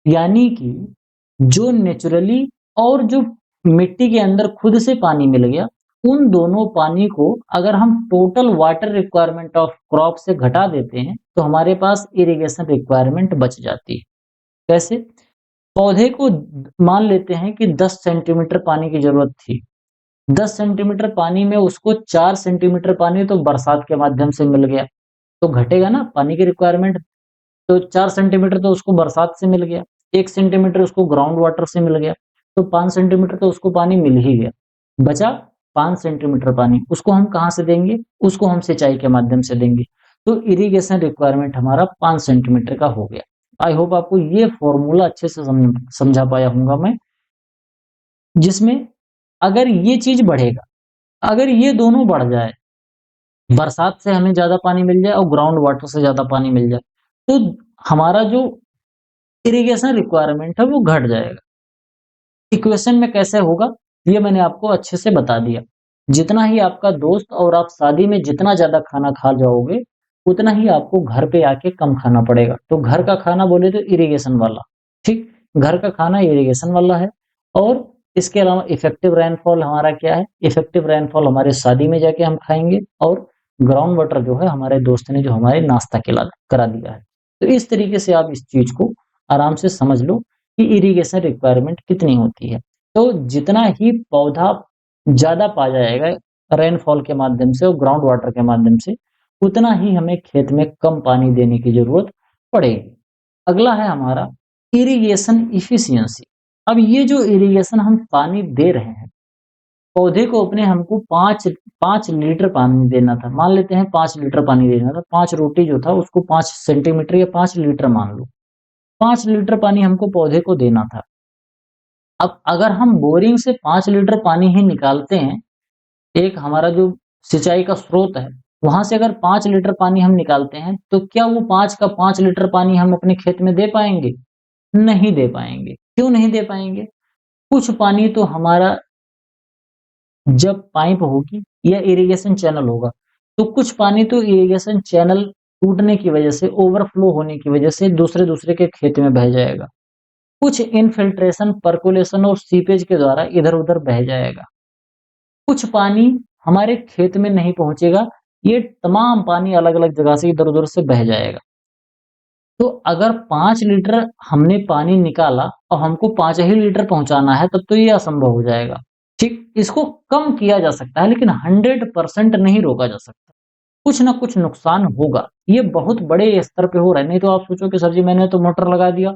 यानी कि जो नेचुरली और जो मिट्टी के अंदर खुद से पानी मिल गया, उन दोनों पानी को अगर हम total water requirement of crop से घटा देते हैं, तो हमारे पास इरिगेशन रिक्वायरमेंट बच जाती है। कैसे? पौधे को मान लेते हैं कि 10 सेंटीमीटर पानी की जरूरत थी। 10 सेंटीमीटर पानी में उसको 4 सेंटीमीटर पानी तो बरसात के माध्यम से मिल गया, तो घटेगा ना पानी की रिक्वायरमेंट। तो 4 सेंटीमीटर तो उसको बरसात से मिल गया, 1 सेंटीमीटर उसको ग्राउंड वाटर से मिल गया, तो 5 सेंटीमीटर तो उसको पानी मिल ही गया। बचा 5 सेंटीमीटर पानी, उसको हम कहाँ से देंगे? उसको हम सिंचाई के माध्यम से देंगे। तो इरिगेशन रिक्वायरमेंट हमारा 5 सेंटीमीटर का हो गया। आई होप आपको ये फॉर्मूला अच्छे से समझा पाया हूँगा मैं, जिसमें अगर ये चीज बढ़ेगा, अगर ये दोनों बढ़ जाए, बरसात से हमें ज्यादा पानी मिल जाए और ग्राउंड वाटर से ज्यादा पानी मिल जाए, तो हमारा जो इरिगेशन रिक्वायरमेंट है वो घट जाएगा। इक्वेशन में कैसे होगा ये मैंने आपको अच्छे से बता दिया। जितना ही आपका दोस्त और आप शादी में जितना ज्यादा खाना खा जाओगे, उतना ही आपको घर पे आके कम खाना पड़ेगा। तो घर का खाना बोले तो इरिगेशन वाला, ठीक, घर का खाना इरिगेशन वाला है। और इसके अलावा इफेक्टिव रेनफॉल हमारा क्या है? इफेक्टिव रेनफॉल हमारे शादी में जाके हम खाएंगे, और ग्राउंड वाटर जो है हमारे दोस्त ने जो हमारे नाश्ता करा दिया है। तो इस तरीके से आप इस चीज को आराम से समझ लो कि इरिगेशन रिक्वायरमेंट कितनी होती है। तो जितना ही पौधा ज्यादा पा जाएगा रेनफॉल के माध्यम से और ग्राउंड वाटर के माध्यम से, उतना ही हमें खेत में कम पानी देने की जरूरत पड़ेगी। अगला है हमारा इरिगेशन इफिशियंसी। अब ये जो इरिगेशन हम पानी दे रहे हैं, पौधे को अपने हमको 5 लीटर पानी देना था। मान लेते हैं 5 लीटर पानी देना था, 5 रोटी जो था उसको 5 सेंटीमीटर या 5 लीटर मान लो। 5 लीटर पानी हमको पौधे को देना था। अब अगर हम बोरिंग से 5 लीटर पानी ही निकालते हैं, एक हमारा जो सिंचाई का स्रोत है, वहां से अगर 5 लीटर पानी हम निकालते हैं, तो क्या वो 5 का 5 लीटर पानी हम अपने खेत में दे पाएंगे? नहीं दे पाएंगे। क्यों नहीं दे पाएंगे? कुछ पानी तो हमारा जब पाइप होगी या इरिगेशन चैनल होगा, तो कुछ पानी तो इरिगेशन चैनल टूटने की वजह से, ओवरफ्लो होने की वजह से दूसरे दूसरे के खेत में बह जाएगा। कुछ इनफिल्ट्रेशन, पर्कुलेशन और सीपेज के द्वारा इधर-उधर बह जाएगा। कुछ पानी हमारे खेत में नहीं पहुंचेगा, ये तमाम पानी अलग-अलग जगह से इधर-उधर से बह जाएगा। तो अगर 5 लीटर हमने पानी निकाला और हमको 5 ही लीटर पहुंचाना है, तब तो ये असंभव हो जाएगा। ठीक, इसको कम किया जा सकता है, लेकिन 100% नहीं रोका जा सकता। कुछ ना कुछ नुकसान होगा। ये बहुत बड़े स्तर पे हो रहा है, नहीं तो आप सोचो कि सर जी मैंने तो मोटर लगा दिया,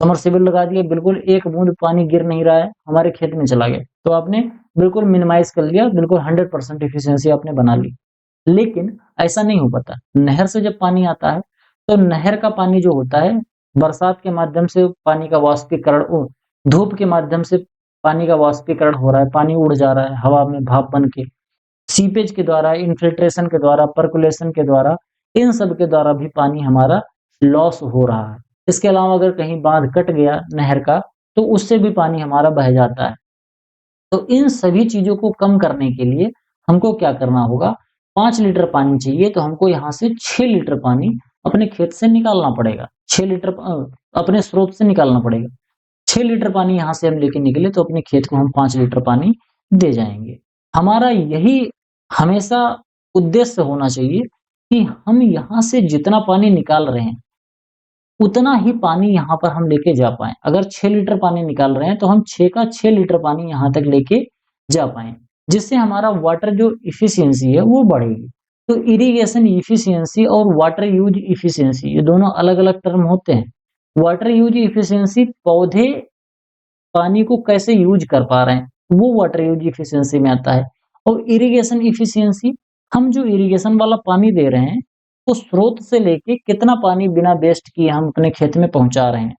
सबमर्सिबल लगा दिया, बिल्कुल एक बूंद पानी गिर नहीं रहा है, हमारे खेत में चला गया। तो आपने बिल्कुल मिनिमाइज़ कर लिया, बिल्कुल 100% एफिशिएंसी आपने बना ली। लेकिन ऐसा नहीं हो पाता। नहर से जब पानी आता है, तो नहर का पानी जो होता है, बरसात के माध्यम से पानी का वाष्पीकरण धूप के माध्यम से पानी का वाष्पीकरण हो रहा है, पानी उड़ जा रहा है हवा में भाप बन के। सीपेज के द्वारा, इन्फिल्ट्रेशन के द्वारा, पर्कुलेशन के द्वारा, इन सब के द्वारा भी पानी हमारा लॉस हो रहा है। इसके अलावा अगर कहीं बांध कट गया नहर का, तो उससे भी पानी हमारा बह जाता है। तो इन सभी चीज़ों को कम करने के लिए हमको क्या करना होगा? 5 लीटर पानी चाहिए, तो हमको यहाँ से 6 लीटर पानी अपने खेत से निकालना पड़ेगा। 6 लीटर अपने स्रोत से निकालना पड़ेगा। 6 लीटर पानी यहाँ से हम लेके निकले, तो अपने खेत को हम 5 लीटर पानी दे जाएँगे। हमारा यही हमेशा उद्देश्य होना चाहिए कि हम यहाँ से जितना पानी निकाल रहे हैं, उतना ही पानी यहाँ पर हम लेके जा पाएँ। अगर 6 लीटर पानी निकाल रहे हैं, तो हम 6 का 6 लीटर पानी यहाँ तक लेके जा पाएँ, जिससे हमारा वाटर जो एफिशिएंसी है वो बढ़ेगी। तो इरिगेशन एफिशिएंसी और वाटर यूज़ एफिशिएंसी, ये दोनों अलग-अलग टर्म होते हैं। वाटर यूज़ एफिशिएंसी पौधे पानी को कैसे यूज़ कर पा रहे हैं, वो वाटर यूज़ एफिशिएंसी में आता है। और इरिगेशन एफिशिएंसी, हम जो इरिगेशन वाला पानी दे रहे हैं, तो स्रोत से लेके कितना पानी बिना वेस्ट किए हम अपने खेत में पहुँचा रहे हैं।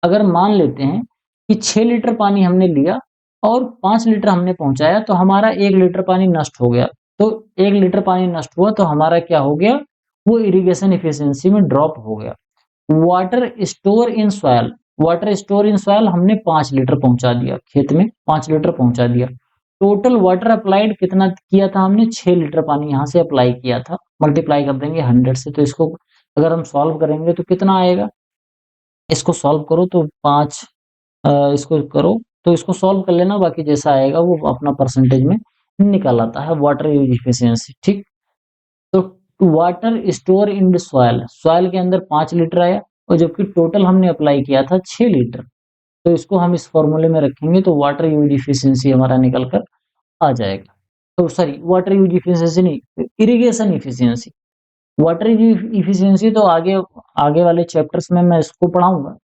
अगर मान लेते हैं कि 6 लीटर पानी हमने लिया और 5 लीटर हमने पहुँचाया, तो हमारा 1 लीटर पानी नष्ट हो गया। तो 1 लीटर पानी नष्ट हुआ, तो हमारा क्या हो गया? वो इरिगेशन एफिशिएंसी में ड्रॉप हो गया। Water store in soil, water store in soil हमने 5 लीटर पहुँचा दिया खेत में, 5 लीटर पहुँचा दिया। टोटल वाटर अप्लाइड कितना किया था हमने? 6 लीटर पानी यहाँ से अप्लाई किया था। मल्टीप्लाई कर देंगे 100 से, तो इसको अगर हम सॉल्व करेंगे तो कितना आएगा? इसको सॉल्व करो तो 5 इसको करो तो इसको सॉल्व कर लेना, बाकी जैसा आएगा वो अपना परसेंटेज में निकल आता है वाटर यूज इफिशियंसी। ठीक, तो water store in the soil, soil के अंदर 5 लीटर आया और जबकि टोटल हमने अप्लाई किया था 6 लीटर, तो इसको हम इस फॉर्मूले में रखेंगे तो वाटर यूज इफिशियंसी हमारा निकल कर आ जाएगा। तो सॉरी, वाटर यूज इफिशियंसी नहीं, irrigation efficiency. Water use efficiency तो आगे आगे वाले चैप्टर्स में मैं इसको पढ़ाऊंगा।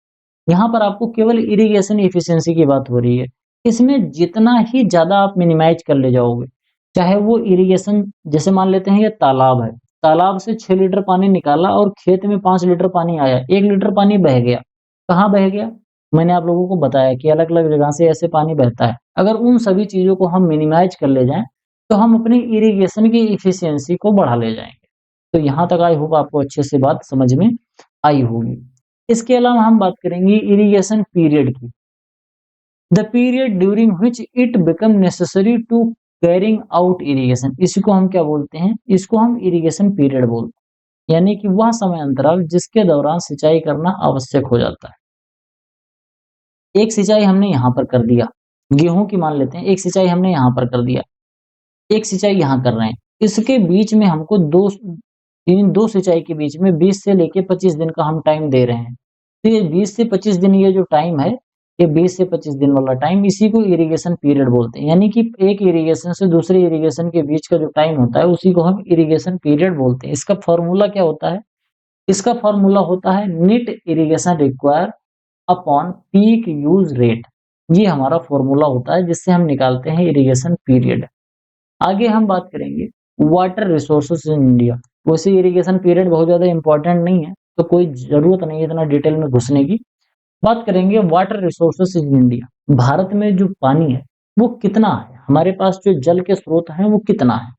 यहाँ पर आपको केवल इरिगेशन एफिशिएंसी की बात हो रही है। इसमें जितना ही ज्यादा आप मिनिमाइज कर ले जाओगे, चाहे वो इरिगेशन, जैसे मान लेते हैं ये तालाब है, तालाब से 6 लीटर पानी निकाला और खेत में 5 लीटर पानी आया, 1 लीटर पानी बह गया। कहाँ बह गया? मैंने आप लोगों को बताया कि अलग अलग जगह से ऐसे पानी बहता है। अगर उन सभी चीजों को हम मिनिमाइज कर ले जाएं तो हम अपनी इरिगेशन की इफिशियंसी को बढ़ा ले जाएंगे। तो यहाँ तक आई होप आपको अच्छे से बात समझ में आई होगी। इसके अलावा हम बात करेंगे इरिगेशन पीरियड की। The period during which it become necessary to carrying out irrigation, इसको हम क्या बोलते हैं? इसको हम इरिगेशन पीरियड बोलते हैं, यानी कि वह समय अंतराल जिसके दौरान सिंचाई करना आवश्यक हो जाता है। एक सिंचाई हमने यहाँ पर कर दिया, गेहूं की मान लेते हैं, एक सिंचाई हमने यहाँ पर कर दिया, एक सिंचाई यहाँ कर रहे हैं, इसके बीच में हमको इन दो सिंचाई के बीच में 20 से लेके 25 दिन का हम टाइम दे रहे हैं। तो ये 20 से 25 दिन, ये जो टाइम है, ये 20 से 25 दिन वाला टाइम, इसी को इरिगेशन पीरियड बोलते हैं। यानी कि एक इरिगेशन से दूसरे इरिगेशन के बीच का जो टाइम होता है उसी को हम इरिगेशन पीरियड बोलते हैं। इसका फॉर्मूला क्या होता है? इसका फॉर्मूला होता है net irrigation require upon peak use rate. ये हमारा फॉर्मूला होता है जिससे हम निकालते हैं इरिगेशन पीरियड। आगे हम बात करेंगे वाटर रिसोर्सेज इन इंडिया। वैसे इरिगेशन पीरियड बहुत ज्यादा इंपॉर्टेंट नहीं है, तो कोई जरूरत नहीं है इतना डिटेल में घुसने की। बात करेंगे water resources in India. Bharat में जो पानी है वो कितना है, हमारे पास जो जल के स्रोत हैं वो कितना है।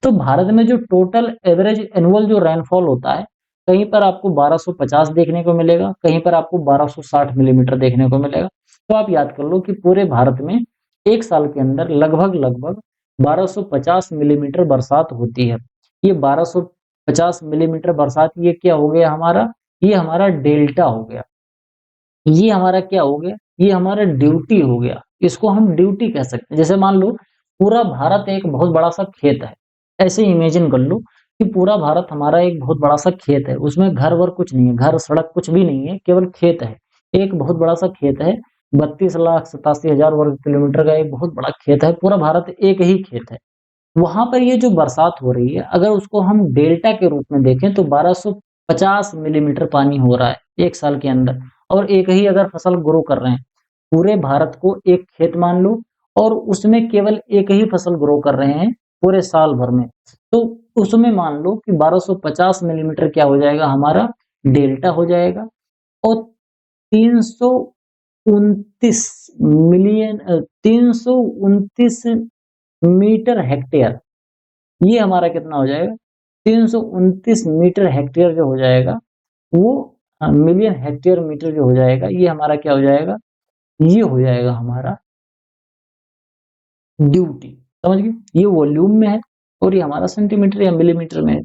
तो भारत में जो टोटल एवरेज एनुअल जो रेनफॉल होता है, कहीं पर आपको 1250 देखने को मिलेगा, कहीं पर आपको 1260 मिलीमीटर देखने को मिलेगा। तो आप याद कर लो कि पूरे भारत में एक साल के अंदर लगभग लगभग 1250 मिलीमीटर बरसात होती है। ये 1250 मिलीमीटर बरसात, ये क्या हो गया हमारा? ये हमारा डेल्टा हो गया। ये हमारा क्या हो गया? ये हमारा ड्यूटी हो गया। इसको हम ड्यूटी कह सकते हैं। जैसे मान लो पूरा भारत एक बहुत बड़ा सा खेत है, ऐसे इमेजिन कर लो कि पूरा भारत हमारा एक बहुत बड़ा सा खेत है, उसमें घर वर कुछ नहीं है, घर सड़क कुछ भी नहीं है, केवल खेत है। एक बहुत बड़ा सा खेत है, 32,87,000 वर्ग किलोमीटर का एक बहुत बड़ा खेत है, पूरा भारत एक ही खेत है। वहां पर ये जो बरसात हो रही है, अगर उसको हम डेल्टा के रूप में देखें तो 1250 मिलीमीटर पानी हो रहा है एक साल के अंदर, और एक ही अगर फसल ग्रो कर रहे हैं। पूरे भारत को एक खेत मान लो और उसमें केवल एक ही फसल ग्रो कर रहे हैं पूरे साल भर में, तो उसमें मान लो कि 1250 मिलीमीटर क्या हो जाएगा हमारा? डेल्टा हो जाएगा। और 329 मिलियन 329 मीटर हेक्टेयर, ये हमारा कितना हो जाएगा? 329 मीटर हेक्टेयर जो हो जाएगा वो मिलियन हेक्टेयर मीटर जो हो जाएगा, ये हमारा क्या हो जाएगा? ये हो जाएगा हमारा ड्यूटी। समझ गए? ये वॉल्यूम में है और ये हमारा सेंटीमीटर या मिलीमीटर में है।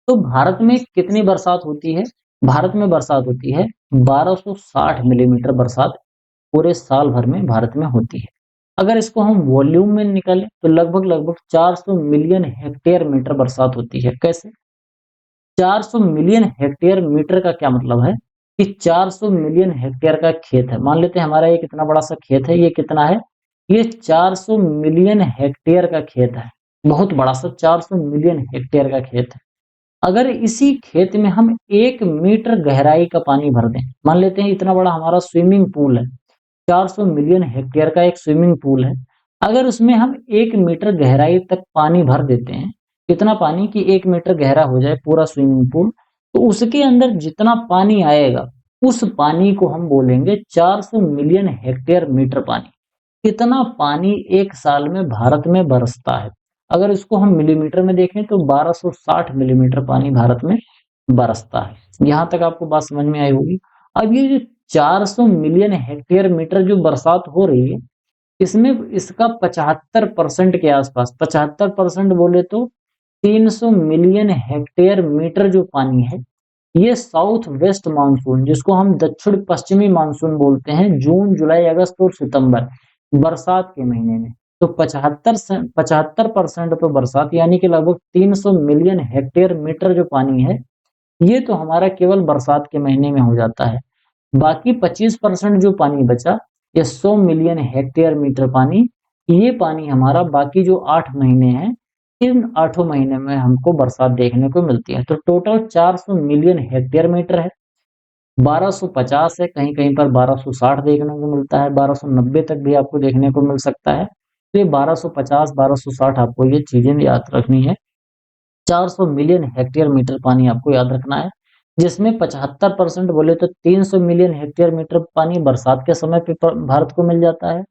तो भारत में कितनी बरसात होती है? भारत में बरसात होती है 1260 मिलीमीटर बरसात पूरे साल भर में भारत में होती है। अगर इसको हम वॉल्यूम में निकालें तो लगभग लगभग 400 मिलियन हेक्टेयर मीटर बरसात होती है। कैसे? 400 मिलियन हेक्टेयर मीटर का क्या मतलब है कि 400 मिलियन हेक्टेयर का खेत है। मान लेते हैं हमारा ये कितना बड़ा सा खेत है, ये कितना है? ये 400 मिलियन हेक्टेयर का खेत है, बहुत बड़ा सा 400 मिलियन हेक्टेयर का खेत है। अगर इसी खेत में हम 1 मीटर गहराई का पानी भर दें, मान लेते हैं इतना बड़ा हमारा स्विमिंग पूल है, 400 मिलियन हेक्टेयर का एक स्विमिंग पूल है। अगर उसमें हम 1 मीटर गहराई तक पानी भर देते हैं, कितना पानी कि 1 मीटर गहरा हो जाए पूरा स्विमिंग पूल, तो उसके अंदर जितना पानी आएगा उस पानी को हम बोलेंगे 400 मिलियन हेक्टेयर मीटर पानी। कितना पानी एक साल में भारत में बरसता है? अगर इसको हम मिलीमीटर में देखें तो 1260 मिलीमीटर पानी भारत में बरसता है। यहाँ तक आपको बात समझ में आई होगी। अब ये जो 400 मिलियन हेक्टेयर मीटर जो बरसात हो रही है, इसमें इसका 75% के आसपास, 75% बोले तो 300 मिलियन हेक्टेयर मीटर जो पानी है, ये साउथ वेस्ट मानसून, जिसको हम दक्षिण पश्चिमी मानसून बोलते हैं, जून, जुलाई, अगस्त और सितंबर, बरसात के महीने में। तो 75% तो बरसात, यानी कि लगभग 300 मिलियन हेक्टेयर मीटर जो पानी है, ये तो हमारा केवल बरसात के महीने में हो जाता है। बाकी 25% जो पानी बचा, ये 100 मिलियन हेक्टेयर मीटर पानी, ये पानी हमारा बाकी जो 8 महीने हैं, इन 8 महीने में हमको बरसात देखने को मिलती है। तो टोटल 400 मिलियन हेक्टेयर मीटर है, 1250 है, कहीं-कहीं पर 1260 देखने को मिलता है, 1290 तक भी आपको देखने को मिल सकता है। तो ये 1250, 1260 आपको ये चीज़ें याद रखनी है। 400 मिलियन हेक्टेयर मीटर पानी आपको याद रखना है, जिसमें 75% बोले तो 300 मिलियन हेक्टेयर मीटर पानी बरसात के समय पे भारत को मिल जाता है,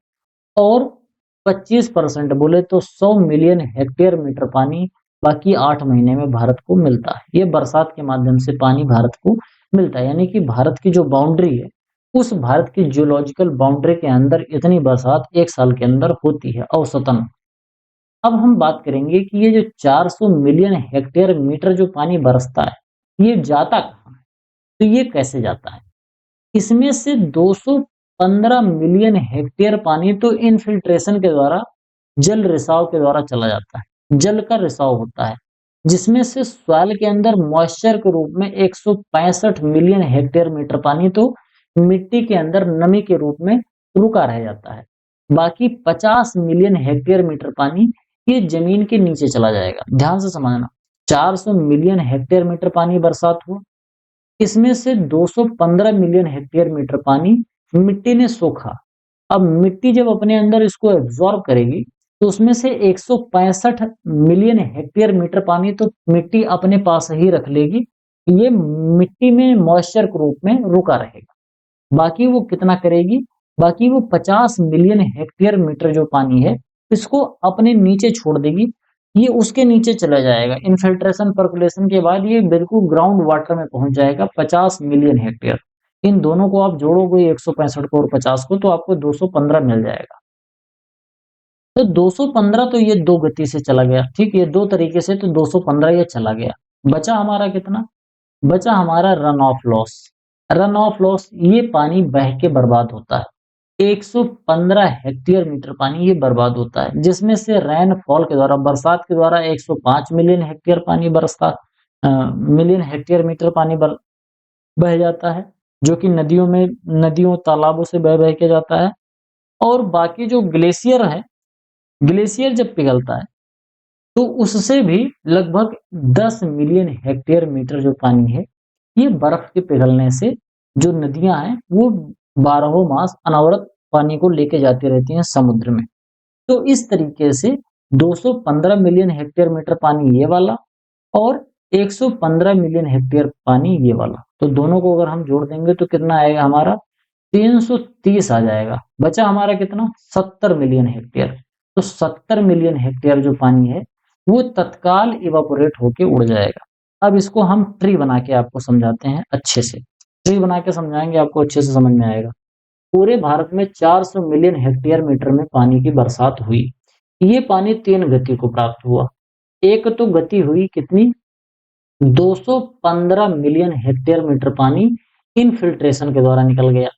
और 25% बोले तो 100 मिलियन हेक्टेयर मीटर पानी बाकी 8 महीने में भारत को मिलता है। ये बरसात के माध्यम से पानी भारत को मिलता है, यानी कि भारत की जो बाउंड्री है, उस भारत की जियोलॉजिकल बाउंड्री के अंदर इतनी बरसात 1 साल के अंदर होती है औसतन। अब हम बात करेंगे कि ये जो 400 मिलियन हेक्टेयर मीटर जो पानी बरसता है, ये जाता कहाँ है? तो ये कैसे जाता है? इसमें से 215 मिलियन हेक्टेयर पानी तो इनफिल्ट्रेशन के द्वारा, जल रिसाव के द्वारा चला जाता है। जल का रिसाव होता है, जिसमें से सॉइल के अंदर मॉइस्चर के रूप में 165 मिलियन हेक्टेयर मीटर पानी तो मिट्टी के अंदर नमी के रूप में रुका रह जाता है। बाकी 50 मिलियन हेक्टेयर मीटर पानी ये जमीन के नीचे चला जाएगा। ध्यान से समझना, 400 मिलियन हेक्टेयर मीटर पानी बरसात हुआ, इसमें से 215 मिलियन हेक्टेयर मीटर पानी मिट्टी ने सोखा। अब मिट्टी जब अपने अंदर इसको एब्जॉर्ब करेगी, तो उसमें से 165 मिलियन हेक्टेयर मीटर पानी तो मिट्टी अपने पास ही रख लेगी, ये मिट्टी में मॉइस्चर के रूप में रुका रहेगा। बाकी वो कितना करेगी, बाकी वो 50 मिलियन हेक्टेयर मीटर जो पानी है, इसको अपने नीचे छोड़ देगी, ये उसके नीचे चला जाएगा। इनफिल्ट्रेशन पर्कुलेशन के बाद ये बिल्कुल ग्राउंड वाटर में पहुंच जाएगा, 50 मिलियन हेक्टेयर। इन दोनों को आप जोड़ोगे, 165 को और 50 को, तो आपको 215 मिल जाएगा। तो 215 तो ये दो गति से चला गया, ठीक, ये दो तरीके से, तो 215 ये चला गया। बचा हमारा कितना? बचा हमारा run of loss. Run of loss, ये पानी बह के बर्बाद होता है। 115 हेक्टेयर मीटर पानी ये बर्बाद होता है, जिसमें से रेनफॉल के द्वारा, बरसात के द्वारा 105 मिलियन हेक्टेयर पानी बरसता, मिलियन हेक्टेयर मीटर पानी बह जाता है, जो कि नदियों में, नदियों तालाबों से बह बह के जाता है। और बाकी जो ग्लेशियर है, ग्लेशियर जब पिघलता है, तो उससे भी लगभग 10 मिलियन हेक्टेयर मीटर जो पानी है, ये बर्फ के पिघलने से जो नदियां हैं, वो 12 मास अनवरत पानी को लेके जाती रहती हैं समुद्र में। तो इस तरीके से 215 मिलियन हेक्टेयर मीटर पानी ये वाला, और 115 मिलियन हेक्टेयर पानी ये वाला, तो दोनों को अगर हम जोड़ देंगे तो कितना आएगा हमारा? 330 आ जाएगा। बचा हमारा कितना? 70 मिलियन हेक्टेयर। तो 70 मिलियन हेक्टेयर जो पानी है, वो तत्काल इवापोरेट होके उड़ जाएगा। अब इसको हम ट्री बना के आपको समझाते हैं अच्छे से। ट्री बना के समझाएंगे, आपको अच्छे से समझ में आएगा। पूरे भारत में 400 मिलियन हेक्टेयर मीटर में पानी की बरसात हुई। ये पानी 3 गति को प्राप्त हुआ। एक तो गति हुई कितनी? 215 मिलियन हेक्टेयर मीटर पानी इनफिल्ट्रेशन के द्वारा निकल गया।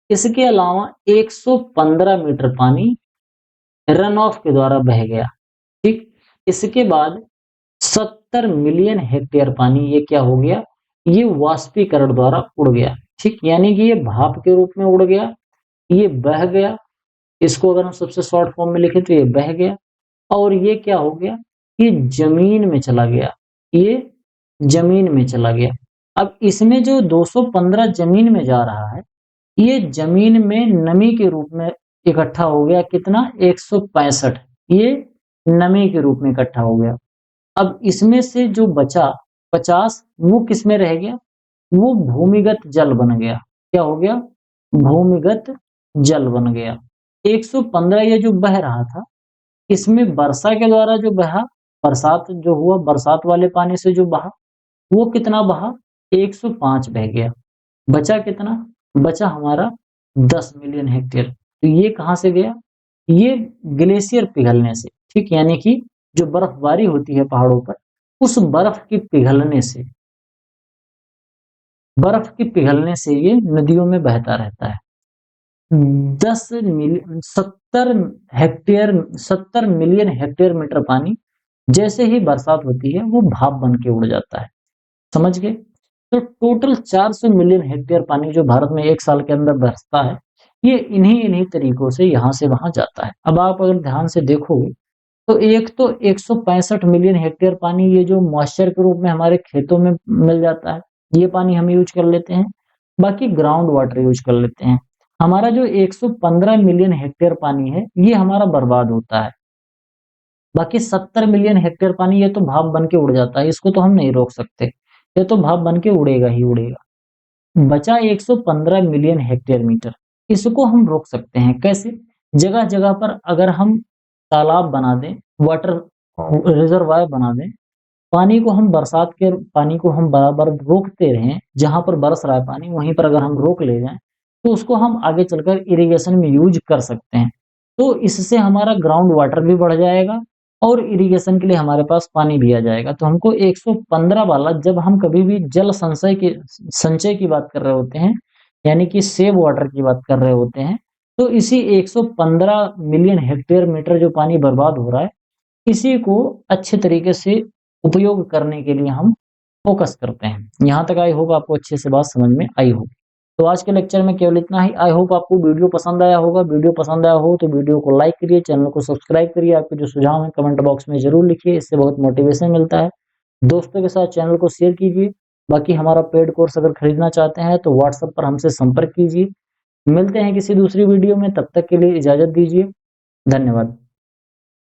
इसके अलावा 115 मीटर पानी रन ऑफ के द्वारा बह गया, ठीक। इसके बाद 70 मिलियन हेक्टेयर पानी ये क्या हो गया? ये वाष्पीकरण द्वारा उड़ गया, ठीक, यानी कि ये भाप के रूप में उड़ गया, ये बह गया। इसको अगर हम सबसे शॉर्ट फॉर्म में लिखें तो ये बह गया, और ये क्या हो गया? ये जमीन में चला गया, ये जमीन में चला गया। अब इसमें जो 215 जमीन में जा रहा है, ये जमीन में नमी के रूप में इकट्ठा हो गया, कितना? 165, ये नमी के रूप में इकट्ठा हो गया। अब इसमें से जो बचा 50, वो किस में रह गया? वो भूमिगत जल बन गया। क्या हो गया? भूमिगत जल बन गया। 115 ये जो बह रहा था, इसमें वर्षा के द्वारा जो बहा, बरसात जो हुआ, बरसात वाले पानी से जो बहा, वो कितना बहा? 105 बह गया। बचा कितना? बचा हमारा 10 मिलियन हेक्टेयर। तो ये कहाँ से गया? ये ग्लेशियर पिघलने से, ठीक, यानी कि जो बर्फबारी होती है पहाड़ों पर, उस बर्फ के पिघलने से बर्फ के पिघलने से ये नदियों में बहता रहता है। 70 मिलियन हेक्टेयर मीटर पानी जैसे ही बरसात होती है वो भाप बन के उड़ जाता है। समझ गए? तो टोटल 400 मिलियन हेक्टेयर पानी जो भारत में एक साल के अंदर बरसता है, ये इन्हीं इन्हीं तरीकों से यहाँ से वहां जाता है। अब आप अगर ध्यान से देखोगे तो एक तो 165 मिलियन हेक्टेयर पानी ये जो मॉइस्चर के रूप में हमारे खेतों में मिल जाता है, ये पानी हम यूज कर लेते हैं। बाकी ग्राउंड वाटर यूज कर लेते हैं। हमारा जो 115 मिलियन हेक्टेयर पानी है ये हमारा बर्बाद होता है। बाकी 70 मिलियन हेक्टेयर पानी ये तो भाप बन के उड़ जाता है, इसको तो हम नहीं रोक सकते, ये तो भाप बन के उड़ेगा ही उड़ेगा। बचा 115 मिलियन हेक्टेयर मीटर, इसको हम रोक सकते हैं। कैसे? जगह जगह पर अगर हम तालाब बना दें, वाटर रिजर्वायर बना दें, पानी को हम बरसात के पानी को हम बराबर रोकते रहें, जहां पर बरस रहा है पानी वहीं पर अगर हम रोक ले जाएं तो उसको हम आगे चलकर इरिगेशन में यूज कर सकते हैं। तो इससे हमारा ग्राउंड वाटर भी बढ़ जाएगा और इरिगेशन के लिए हमारे पास पानी भी आ जाएगा। तो हमको 115 वाला, जब हम कभी भी जल संचय की बात कर रहे होते हैं, यानी कि सेव वाटर की बात कर रहे होते हैं, तो इसी 115 मिलियन हेक्टेयर मीटर जो पानी बर्बाद हो रहा है, इसी को अच्छे तरीके से उपयोग करने के लिए हम फ़ोकस करते हैं। यहाँ तक आई होप आपको अच्छे से बात समझ में आई होगी। तो आज के लेक्चर में केवल इतना ही। आई होप आपको वीडियो पसंद आया होगा। वीडियो पसंद आया हो तो वीडियो को लाइक करिए, चैनल को सब्सक्राइब करिए। आपके जो सुझाव हैं कमेंट बॉक्स में ज़रूर लिखिए, इससे बहुत मोटिवेशन मिलता है। दोस्तों के साथ चैनल को शेयर कीजिए। बाकी हमारा पेड कोर्स अगर खरीदना चाहते हैं तो व्हाट्सएप पर हमसे संपर्क कीजिए। मिलते हैं किसी दूसरी वीडियो में, तब तक के लिए इजाज़त दीजिए। धन्यवाद।